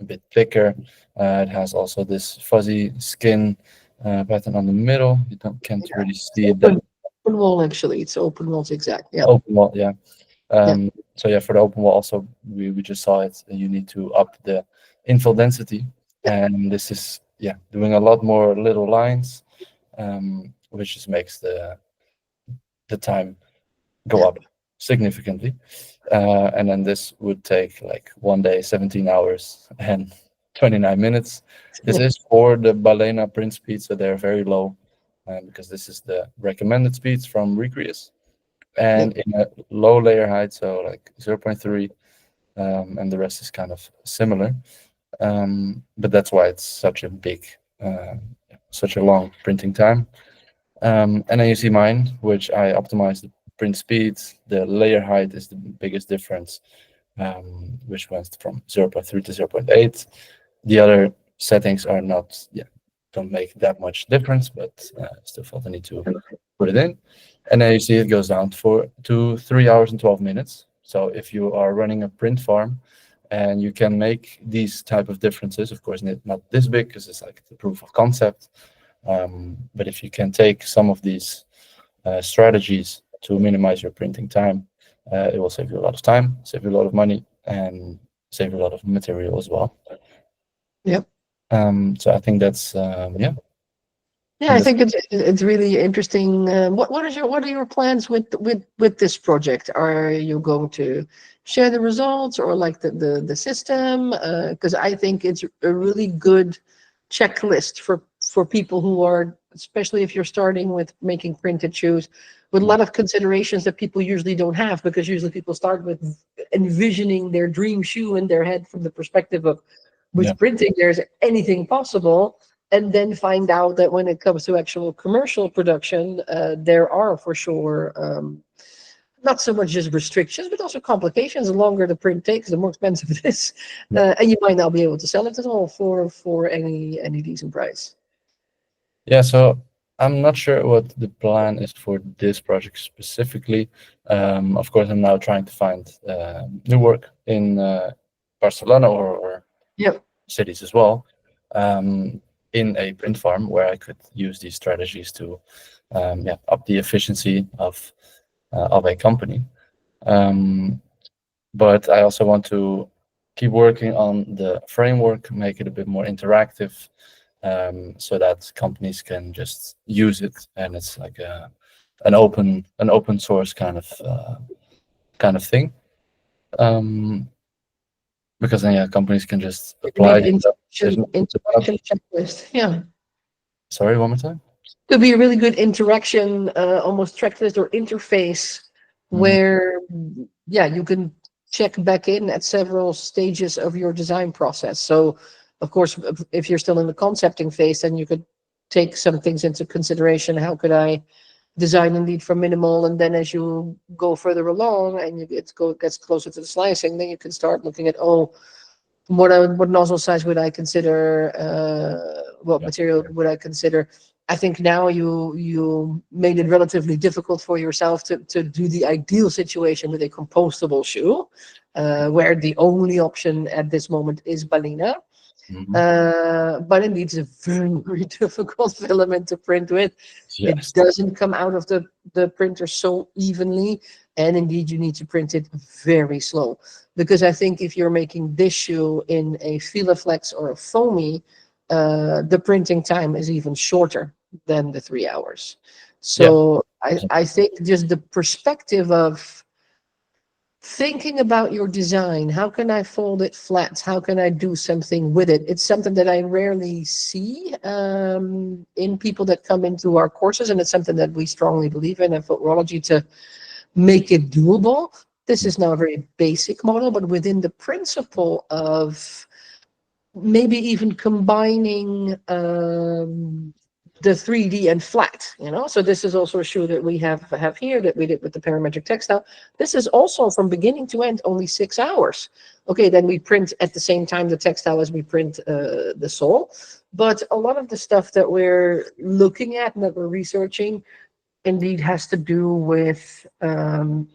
a bit thicker. It has also this fuzzy skin pattern on the middle. You can't really see it. Open wall, actually, it's open wall zigzag. Yeah. Open wall, yeah. So yeah, for the open wall also, we just saw it. You need to up the infill density, and this is doing a lot more little lines, which just makes the time go up significantly. And then this would take like 1 day, 17 hours and 29 minutes. This is for the Balena print speed, so they're very low, because this is the recommended speeds from Recreus. And in a low layer height, so like 0.3, and the rest is kind of similar. But that's why it's such a big such a long printing time. And then you see mine, which I optimized the print speed. The layer height is the biggest difference, which went from 0.3 to 0.8. The other settings are not, don't make that much difference, but still felt I need to put it in. And then you see it goes down to 3 hours and 12 minutes. So if you are running a print farm and you can make these type of differences, of course, not this big because it's like the proof of concept. But if you can take some of these strategies to minimize your printing time, it will save you a lot of time, save you a lot of money, and save you a lot of material as well. Yep. So I think that's yeah. Yeah, I think it's really interesting. What are your plans with this project? Are you going to share the results or like the system? Because I think it's a really good checklist for people who are, especially if you're starting with making printed shoes, with a lot of considerations that people usually don't have, because usually people start with envisioning their dream shoe in their head from the perspective of with printing there's anything possible, and then find out that when it comes to actual commercial production, there are for sure not so much just restrictions, but also complications. The longer the print takes, the more expensive it is, and you might not be able to sell it at all for any decent price. Yeah, so I'm not sure what the plan is for this project specifically. Of course, I'm now trying to find new work in Barcelona or cities as well, in a print farm where I could use these strategies to up the efficiency of a company. But I also want to keep working on the framework, make it a bit more interactive, so that companies can just use it, and it's like an open source kind of thing. Because then companies can just apply. Interaction checklist. Yeah. Sorry, one more time. Could be a really good interaction, almost checklist or interface, where you can check back in at several stages of your design process. So, of course, if you're still in the concepting phase, then you could take some things into consideration. How could I design indeed for minimal? And then as you go further along and it gets closer to the slicing, then you can start looking at, what nozzle size would I consider? What material would I consider? I think now you made it relatively difficult for yourself to do the ideal situation with a compostable shoe, where the only option at this moment is Balena. But indeed, it's a very, very difficult filament to print with. It doesn't come out of the printer so evenly, and indeed you need to print it very slow. Because I think if you're making this shoe in a Filaflex or a Foamy, the printing time is even shorter than the 3 hours. So I think just the perspective of thinking about your design, how can I fold it flat? How can I do something with it? It's something that I rarely see in people that come into our courses, and it's something that we strongly believe in at Footwearology to make it doable. This is now a very basic model, but within the principle of maybe even combining the 3D and flat, So this is also a shoe that we have here that we did with the parametric textile. This is also from beginning to end only 6 hours. Okay, then we print at the same time the textile as we print the sole. But a lot of the stuff that we're looking at and that we're researching indeed has to do with how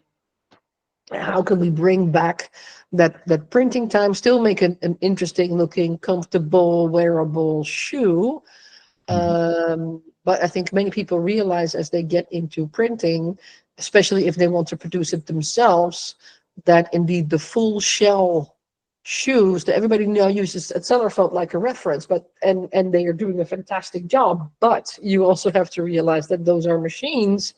can we bring back that printing time, still make an interesting looking, comfortable, wearable shoe. But I think many people realize as they get into printing, especially if they want to produce it themselves, that indeed the full shell shoes that everybody now uses at Cellerfoot like a reference, and they are doing a fantastic job. But you also have to realize that those are machines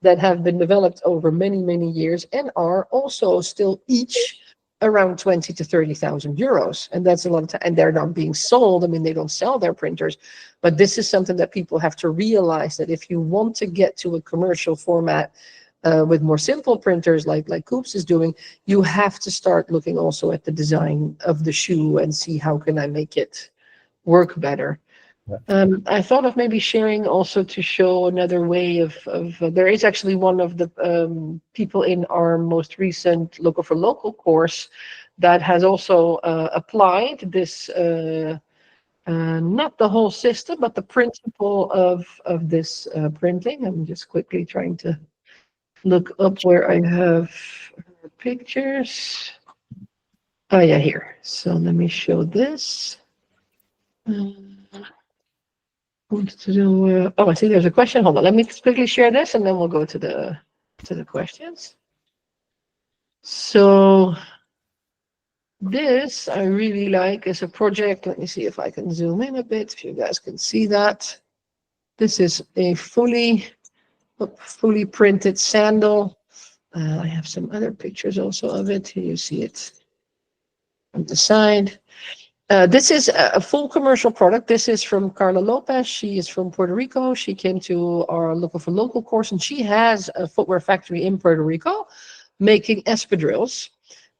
that have been developed over many, many years and are also still each around 20 to 30,000 euros. And that's a lot of time, and they're not being sold. I mean, they don't sell their printers, but this is something that people have to realize, that if you want to get to a commercial format with more simple printers like Coops is doing, you have to start looking also at the design of the shoe and see how can I make it work better. I thought of maybe sharing also to show another way of there is actually one of the people in our most recent Local for Local course that has also applied this, not the whole system, but the principle of this printing. I'm just quickly trying to look up where I have pictures. Oh yeah, here. So let me show this. Wanted to do, oh, I see there's a question. Hold on, let me quickly share this and then we'll go to the questions. So this I really like as a project. Let me see if I can zoom in a bit, if you guys can see that. This is a fully printed sandal. I have some other pictures also of it. Here you see it on the side. This is a full commercial product. This is from Carla Lopez. She is from Puerto Rico. She came to our Local for Local course, and she has a footwear factory in Puerto Rico making espadrilles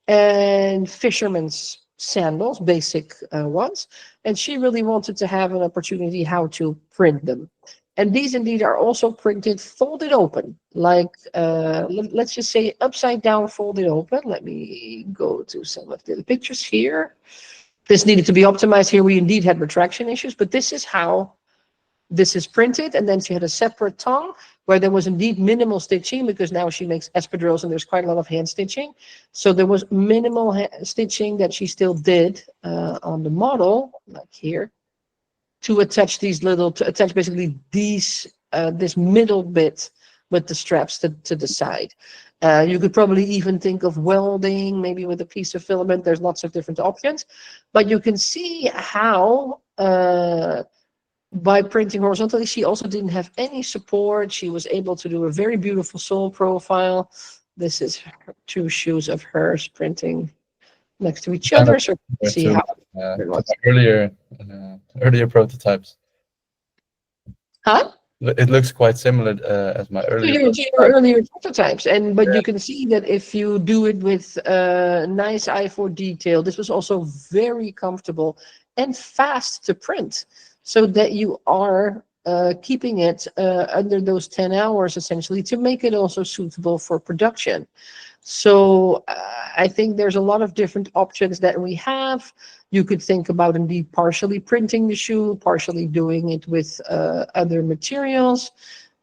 and fisherman's sandals, basic ones. And she really wanted to have an opportunity how to print them. And these indeed are also printed folded open, like let's just say upside down folded open. Let me go to some of the pictures here. This needed to be optimized. Here we indeed had retraction issues, but this is how this is printed. And then she had a separate tongue where there was indeed minimal stitching, because now she makes espadrilles and there's quite a lot of hand stitching. So there was minimal stitching that she still did on the model, like here, to attach these little, to attach basically these, this middle bit with the straps to the side. You could probably even think of welding, maybe with a piece of filament. There's lots of different options, but you can see how by printing horizontally, she also didn't have any support. She was able to do a very beautiful sole profile. This is two shoes of hers printing next to each other. So see how earlier prototypes. Huh? It looks quite similar as my earlier prototypes, but you can see that if you do it with nice eye for detail, this was also very comfortable and fast to print, so that you are keeping it under those 10 hours essentially to make it also suitable for production. So I think there's a lot of different options that we have. You could think about indeed partially printing the shoe, partially doing it with other materials.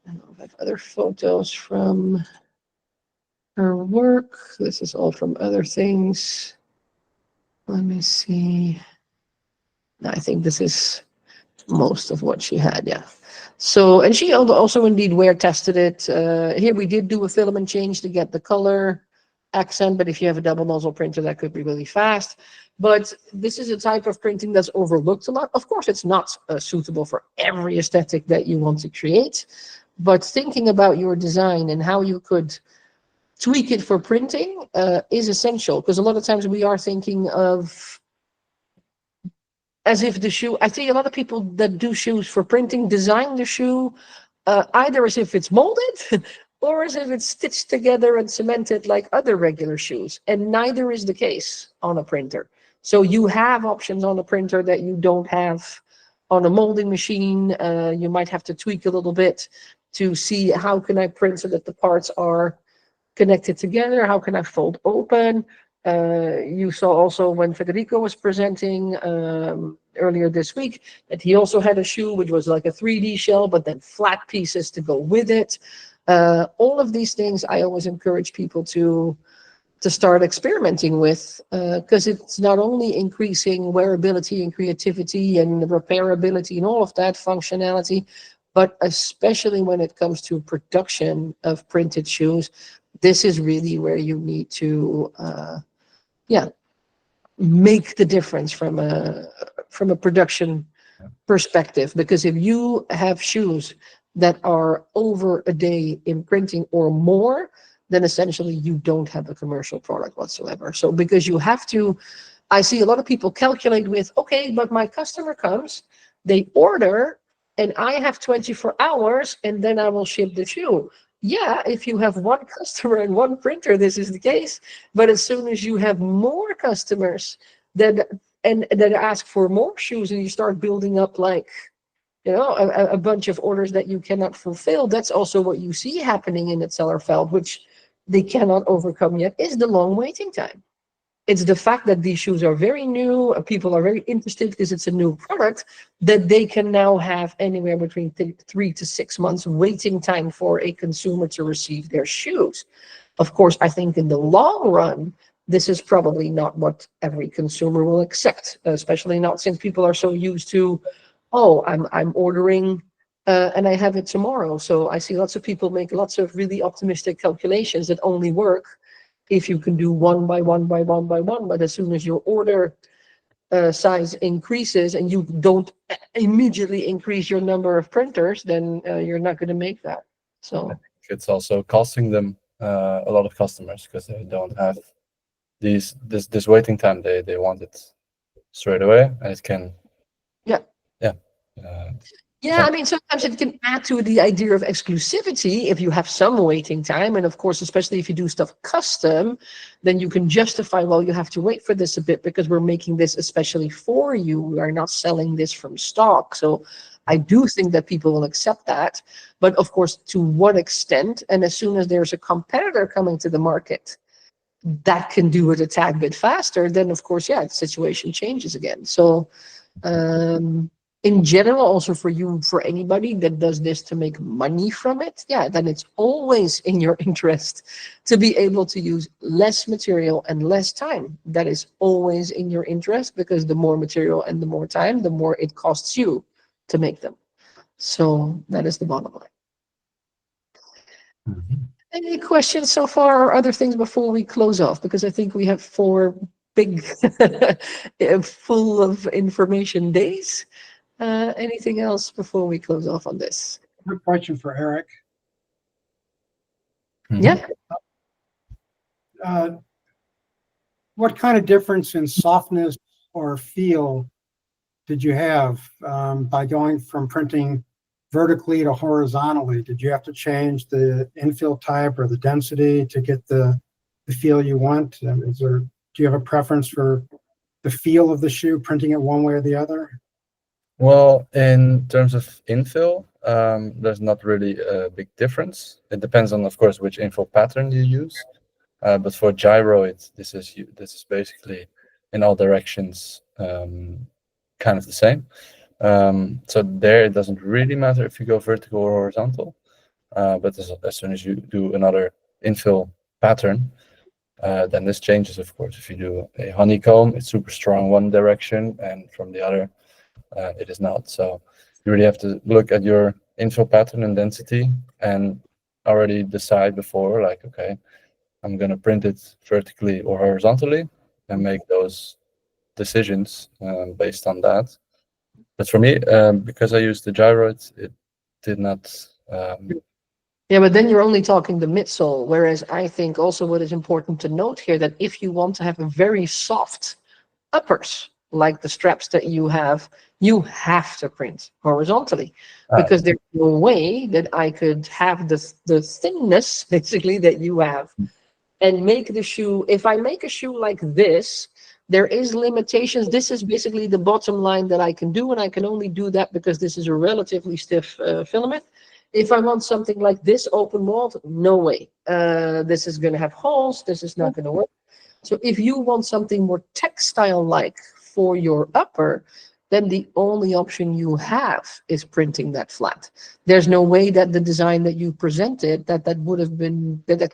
I don't know if I have other photos from her work. This is all from other things. Let me see. I think this is most of what she had, yeah. So, and she also indeed wear tested it. Here we did do a filament change to get the color accent, but if you have a double nozzle printer, that could be really fast. But this is a type of printing that's overlooked a lot. Of course, it's not suitable for every aesthetic that you want to create, but thinking about your design and how you could tweak it for printing is essential, because a lot of times we are thinking of as if the shoe, I see a lot of people that do shoes for printing design the shoe either as if it's molded or as if it's stitched together and cemented like other regular shoes. And neither is the case on a printer. So you have options on a printer that you don't have on a molding machine. You might have to tweak a little bit to see how can I print so that the parts are connected together? How can I fold open? You saw also when Federico was presenting earlier this week that he also had a shoe which was like a 3D shell, but then flat pieces to go with it. All of these things I always encourage people to start experimenting with, because it's not only increasing wearability and creativity and repairability and all of that functionality, but especially when it comes to production of printed shoes, this is really where you need to make the difference from a production perspective. Because if you have shoes that are over a day in printing or more, then essentially you don't have a commercial product whatsoever. So because you have to, I see a lot of people calculate with, okay, but my customer comes, they order, and I have 24 hours, and then I will ship the shoe. Yeah, if you have one customer and one printer, this is the case. But as soon as you have more customers that ask for more shoes, and you start building up like a bunch of orders that you cannot fulfill. That's also what you see happening in Zellerfeld, which they cannot overcome yet, is the long waiting time. It's the fact that these shoes are very new, people are very interested because it's a new product, that they can now have anywhere between 3 to 6 months waiting time for a consumer to receive their shoes. Of course, I think in the long run, this is probably not what every consumer will accept, especially not since people are so used to, oh, I'm ordering and I have it tomorrow. So I see lots of people make lots of really optimistic calculations that only work if you can do one by one by one by one. But as soon as your order size increases and you don't immediately increase your number of printers, then you're not going to make that. So it's also costing them a lot of customers because they don't have this waiting time. They want it straight away, and it can. Yeah, I mean, sometimes it can add to the idea of exclusivity if you have some waiting time. And of course, especially if you do stuff custom, then you can justify, well, you have to wait for this a bit because we're making this especially for you. We are not selling this from stock. So I do think that people will accept that. But of course, to what extent? And as soon as there's a competitor coming to the market that can do it a tad bit faster, then of course, yeah, the situation changes again. So, in general, also for anybody that does this to make money from it, yeah, then it's always in your interest to be able to use less material and less time. That is always in your interest, because the more material and the more time, the more it costs you to make them. So that is the bottom line. Any questions so far, or other things before we close off? Because I think we have 4 big full of information days. Anything else before we close off on this? Good question for Eric. Yeah. What kind of difference in softness or feel did you have by going from printing vertically to horizontally? Did you have to change the infill type or the density to get the feel you want? Do you have a preference for the feel of the shoe, printing it one way or the other? Well, in terms of infill, there's not really a big difference. It depends on, of course, which infill pattern you use. But for gyro, this is basically in all directions kind of the same. So there, it doesn't really matter if you go vertical or horizontal. But as soon as you do another infill pattern, then this changes, of course. If you do a honeycomb, it's super strong one direction, and from the other, it is not. So you really have to look at your infill pattern and density and already decide before, like, okay, I'm going to print it vertically or horizontally, and make those decisions based on that. But for me, because I used the gyro, it did not. Yeah, but then you're only talking the midsole. Whereas I think also what is important to note here, that if you want to have a very soft uppers, like the straps that you have to print horizontally, because there's no way that I could have the thinness basically that you have and make the shoe. If I make a shoe like this, there is limitations. This is basically the bottom line that I can do, and I can only do that because this is a relatively stiff filament. If I want something like this open mold, no way. This is going to have holes. This is not going to work. So if you want something more textile-like for your upper, then the only option you have is printing that flat. There's no way that the design that you presented that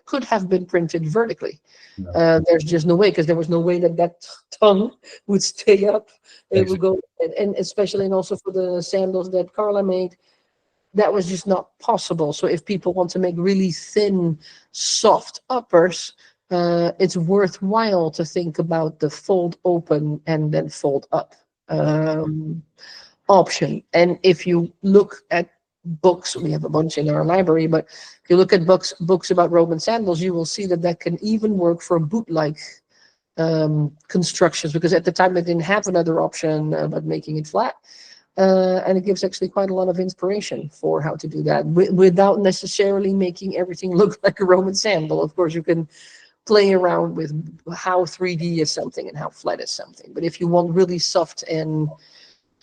could have been printed vertically. No. There's just no way, because there was no way that tongue would stay up. It would go, and especially, and also for the sandals that Carla made, that was just not possible. So if people want to make really thin, soft uppers, it's worthwhile to think about the fold open and then fold up option. And if you look at books, we have a bunch in our library, but if you look at books about Roman sandals, you will see that can even work for boot-like constructions, because at the time they didn't have another option but making it flat. And it gives actually quite a lot of inspiration for how to do that without necessarily making everything look like a Roman sandal. Of course, you can play around with how 3D is something and how flat is something. But if you want really soft and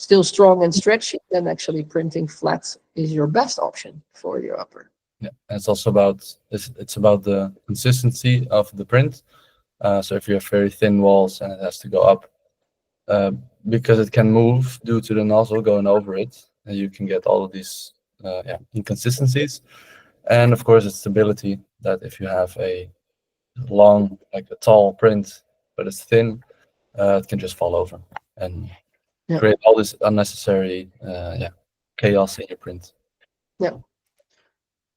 still strong and stretchy, then actually printing flat is your best option for your upper. Yeah, and it's also about it's about the consistency of the print. So if you have very thin walls and it has to go up, because it can move due to the nozzle going over it, and you can get all of these inconsistencies. And of course, it's stability, that if you have a long, like a tall print, but it's thin, it can just fall over and create all this unnecessary chaos in your print. Yeah.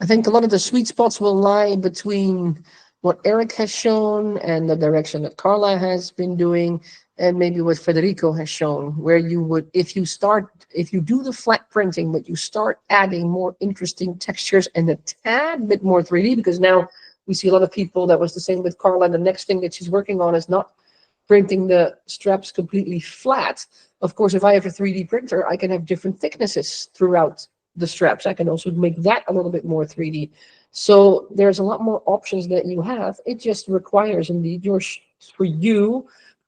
I think a lot of the sweet spots will lie between what Eric has shown and the direction that Carla has been doing, and maybe what Federico has shown, where you would, if you do the flat printing, but you start adding more interesting textures and a tad bit more 3D, because now we see a lot of people, that was the same with Carla, and the next thing that she's working on is not printing the straps completely flat. Of course, if I have a 3D printer, I can have different thicknesses throughout the straps. I can also make that a little bit more 3D. So there's a lot more options that you have. It just requires indeed for you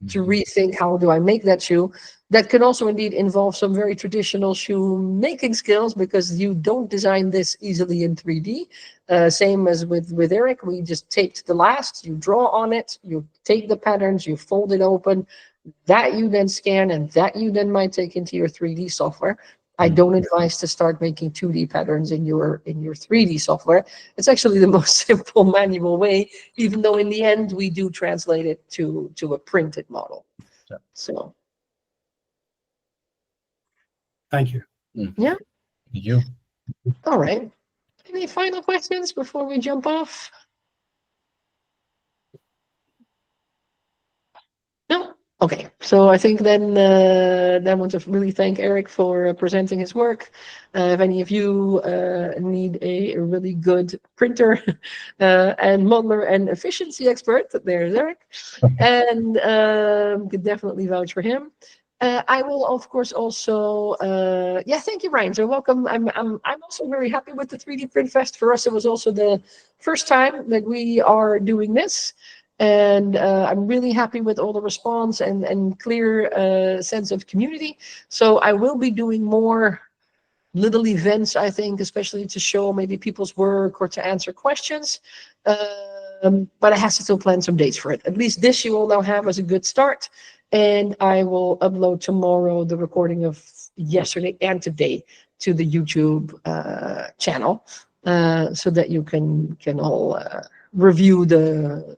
to rethink, how do I make that shoe? That can also indeed involve some very traditional shoe making skills, because you don't design this easily in 3D. Same as with Eric, we just taped the last, you draw on it, you take the patterns, you fold it open, that you then scan, and that you then might take into your 3D software. I don't advise to start making 2D patterns in your 3D software. It's actually the most simple manual way, even though in the end we do translate it to a printed model. Yeah. So Thank you. yeah. You. All right. Any final questions before we jump off? No? Okay, so I think then I want to really thank Eric for presenting his work. If any of you need a really good printer and modeler and efficiency expert, there's Eric, and could definitely vouch for him. I will, of course, also thank you, Ryan. So welcome. I'm also very happy with the 3D Print Fest. For us, it was also the first time that we are doing this. And I'm really happy with all the response and clear sense of community. So I will be doing more little events, I think, especially to show maybe people's work or to answer questions. But I have to still plan some dates for it. At least this you will now have as a good start. And I will upload tomorrow the recording of yesterday and today to the YouTube channel, so that you can all review the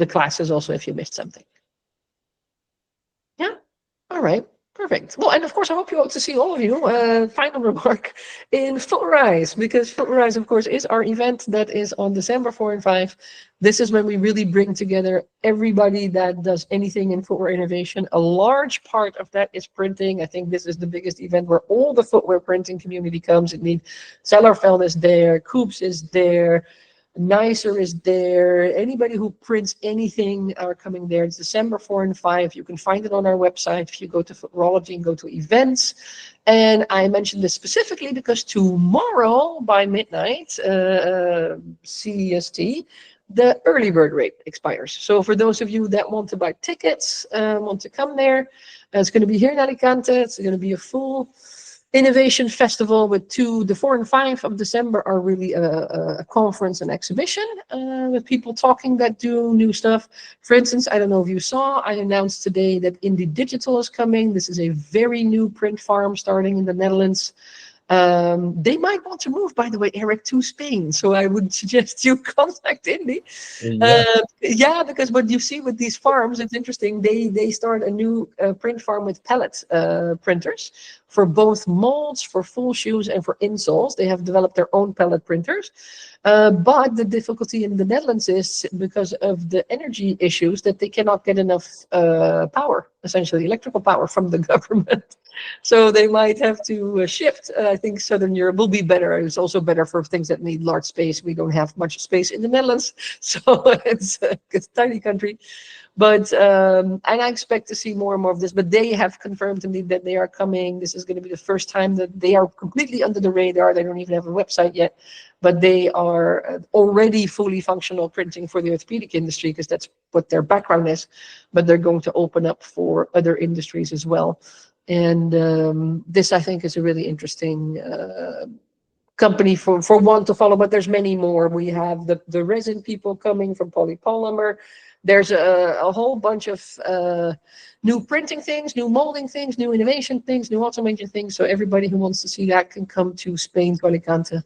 classes also if you missed something. Yeah. All right. Perfect. Well, and of course, I hope to see all of you. Final remark in Footwearize, because Footwearize, of course, is our event that is on December 4 and 5. This is when we really bring together everybody that does anything in footwear innovation. A large part of that is printing. I think this is the biggest event where all the footwear printing community comes. Zellerfeld is there, Coops is there, Nicer is there. Anybody who prints anything are coming there. It's December 4 and 5. You can find it on our website if you go to Footwearology and go to events. And I mentioned this specifically because tomorrow by midnight, CEST, the early bird rate expires. So for those of you that want to buy tickets, want to come there, it's going to be here in Alicante. It's going to be a full innovation festival with the 4 and 5 of December are really a conference and exhibition with people talking that do new stuff. For instance, I don't know if you saw, I announced today that Indie Digital is coming. This is a very new print farm starting in the Netherlands. They might want to move, by the way, Eric, to Spain. So I would suggest you contact Indie. Yeah, because what you see with these farms, it's interesting. They start a new print farm with pellet printers for both molds, for full shoes, and for insoles. They have developed their own pellet printers. But the difficulty in the Netherlands is because of the energy issues that they cannot get enough power, essentially electrical power from the government. So they might have to shift. I think Southern Europe will be better. It's also better for things that need large space. We don't have much space in the Netherlands, so it's a tiny country. But and I expect to see more and more of this. But they have confirmed to me that they are coming. This is going to be the first time that they are completely under the radar. They don't even have a website yet, but they are already fully functional printing for the orthopedic industry because that's what their background is. But they're going to open up for other industries as well. And this, I think, is a really interesting company for one to follow, but there's many more. We have the resin people coming from Polypolymer. There's a whole bunch of new printing things, new molding things, new innovation things, new automation things. So everybody who wants to see that can come to Spain, to Alicante,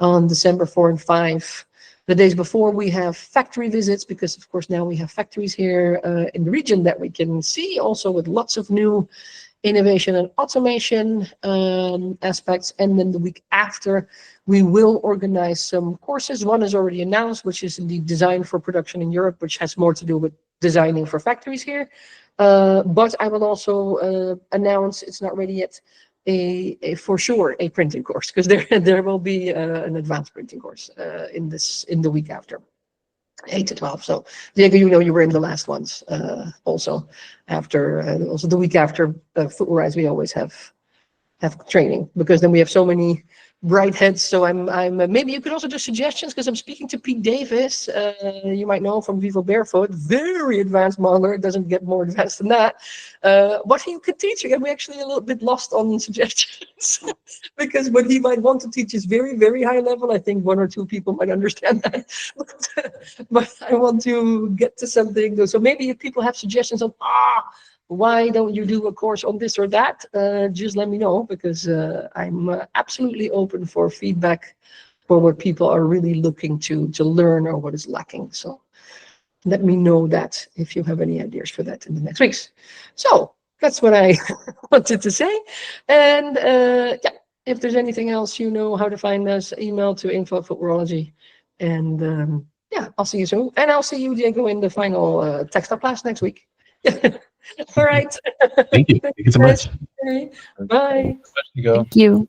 on December 4 and 5. The days before, we have factory visits, because of course now we have factories here in the region that we can see, also with lots of new innovation and automation aspects. And then the week after, we will organize some courses. One is already announced, which is the Design for Production in Europe, which has more to do with designing for factories here. But I will also announce, it's not ready yet, for sure a printing course, because there will be an advanced printing course in the week after. 8 to 12. So Diego, you know, you were in the last ones also after also the week after Footwear, we always have training, because then we have so many bright heads. So I'm maybe you could also do suggestions, because I'm speaking to Pete Davis, you might know from Vivo Barefoot, very advanced modeler. It doesn't get more advanced than that. What he could teach, and we're actually a little bit lost on suggestions because what he might want to teach is very, very high level. I think 1 or 2 people might understand that, but I want to get to something. So maybe if people have suggestions on why don't you do a course on this or that, just let me know, because I'm absolutely open for feedback for what people are really looking to learn or what is lacking. So let me know that if you have any ideas for that in the next weeks. So that's what I wanted to say. And yeah, if there's anything else, you know how to find us. Email to info@footwearology. And yeah, I'll see you soon. And I'll see you, Diego, in the final textile class next week. All right. Thank you. Thank you so much. Okay. Bye. Thank you.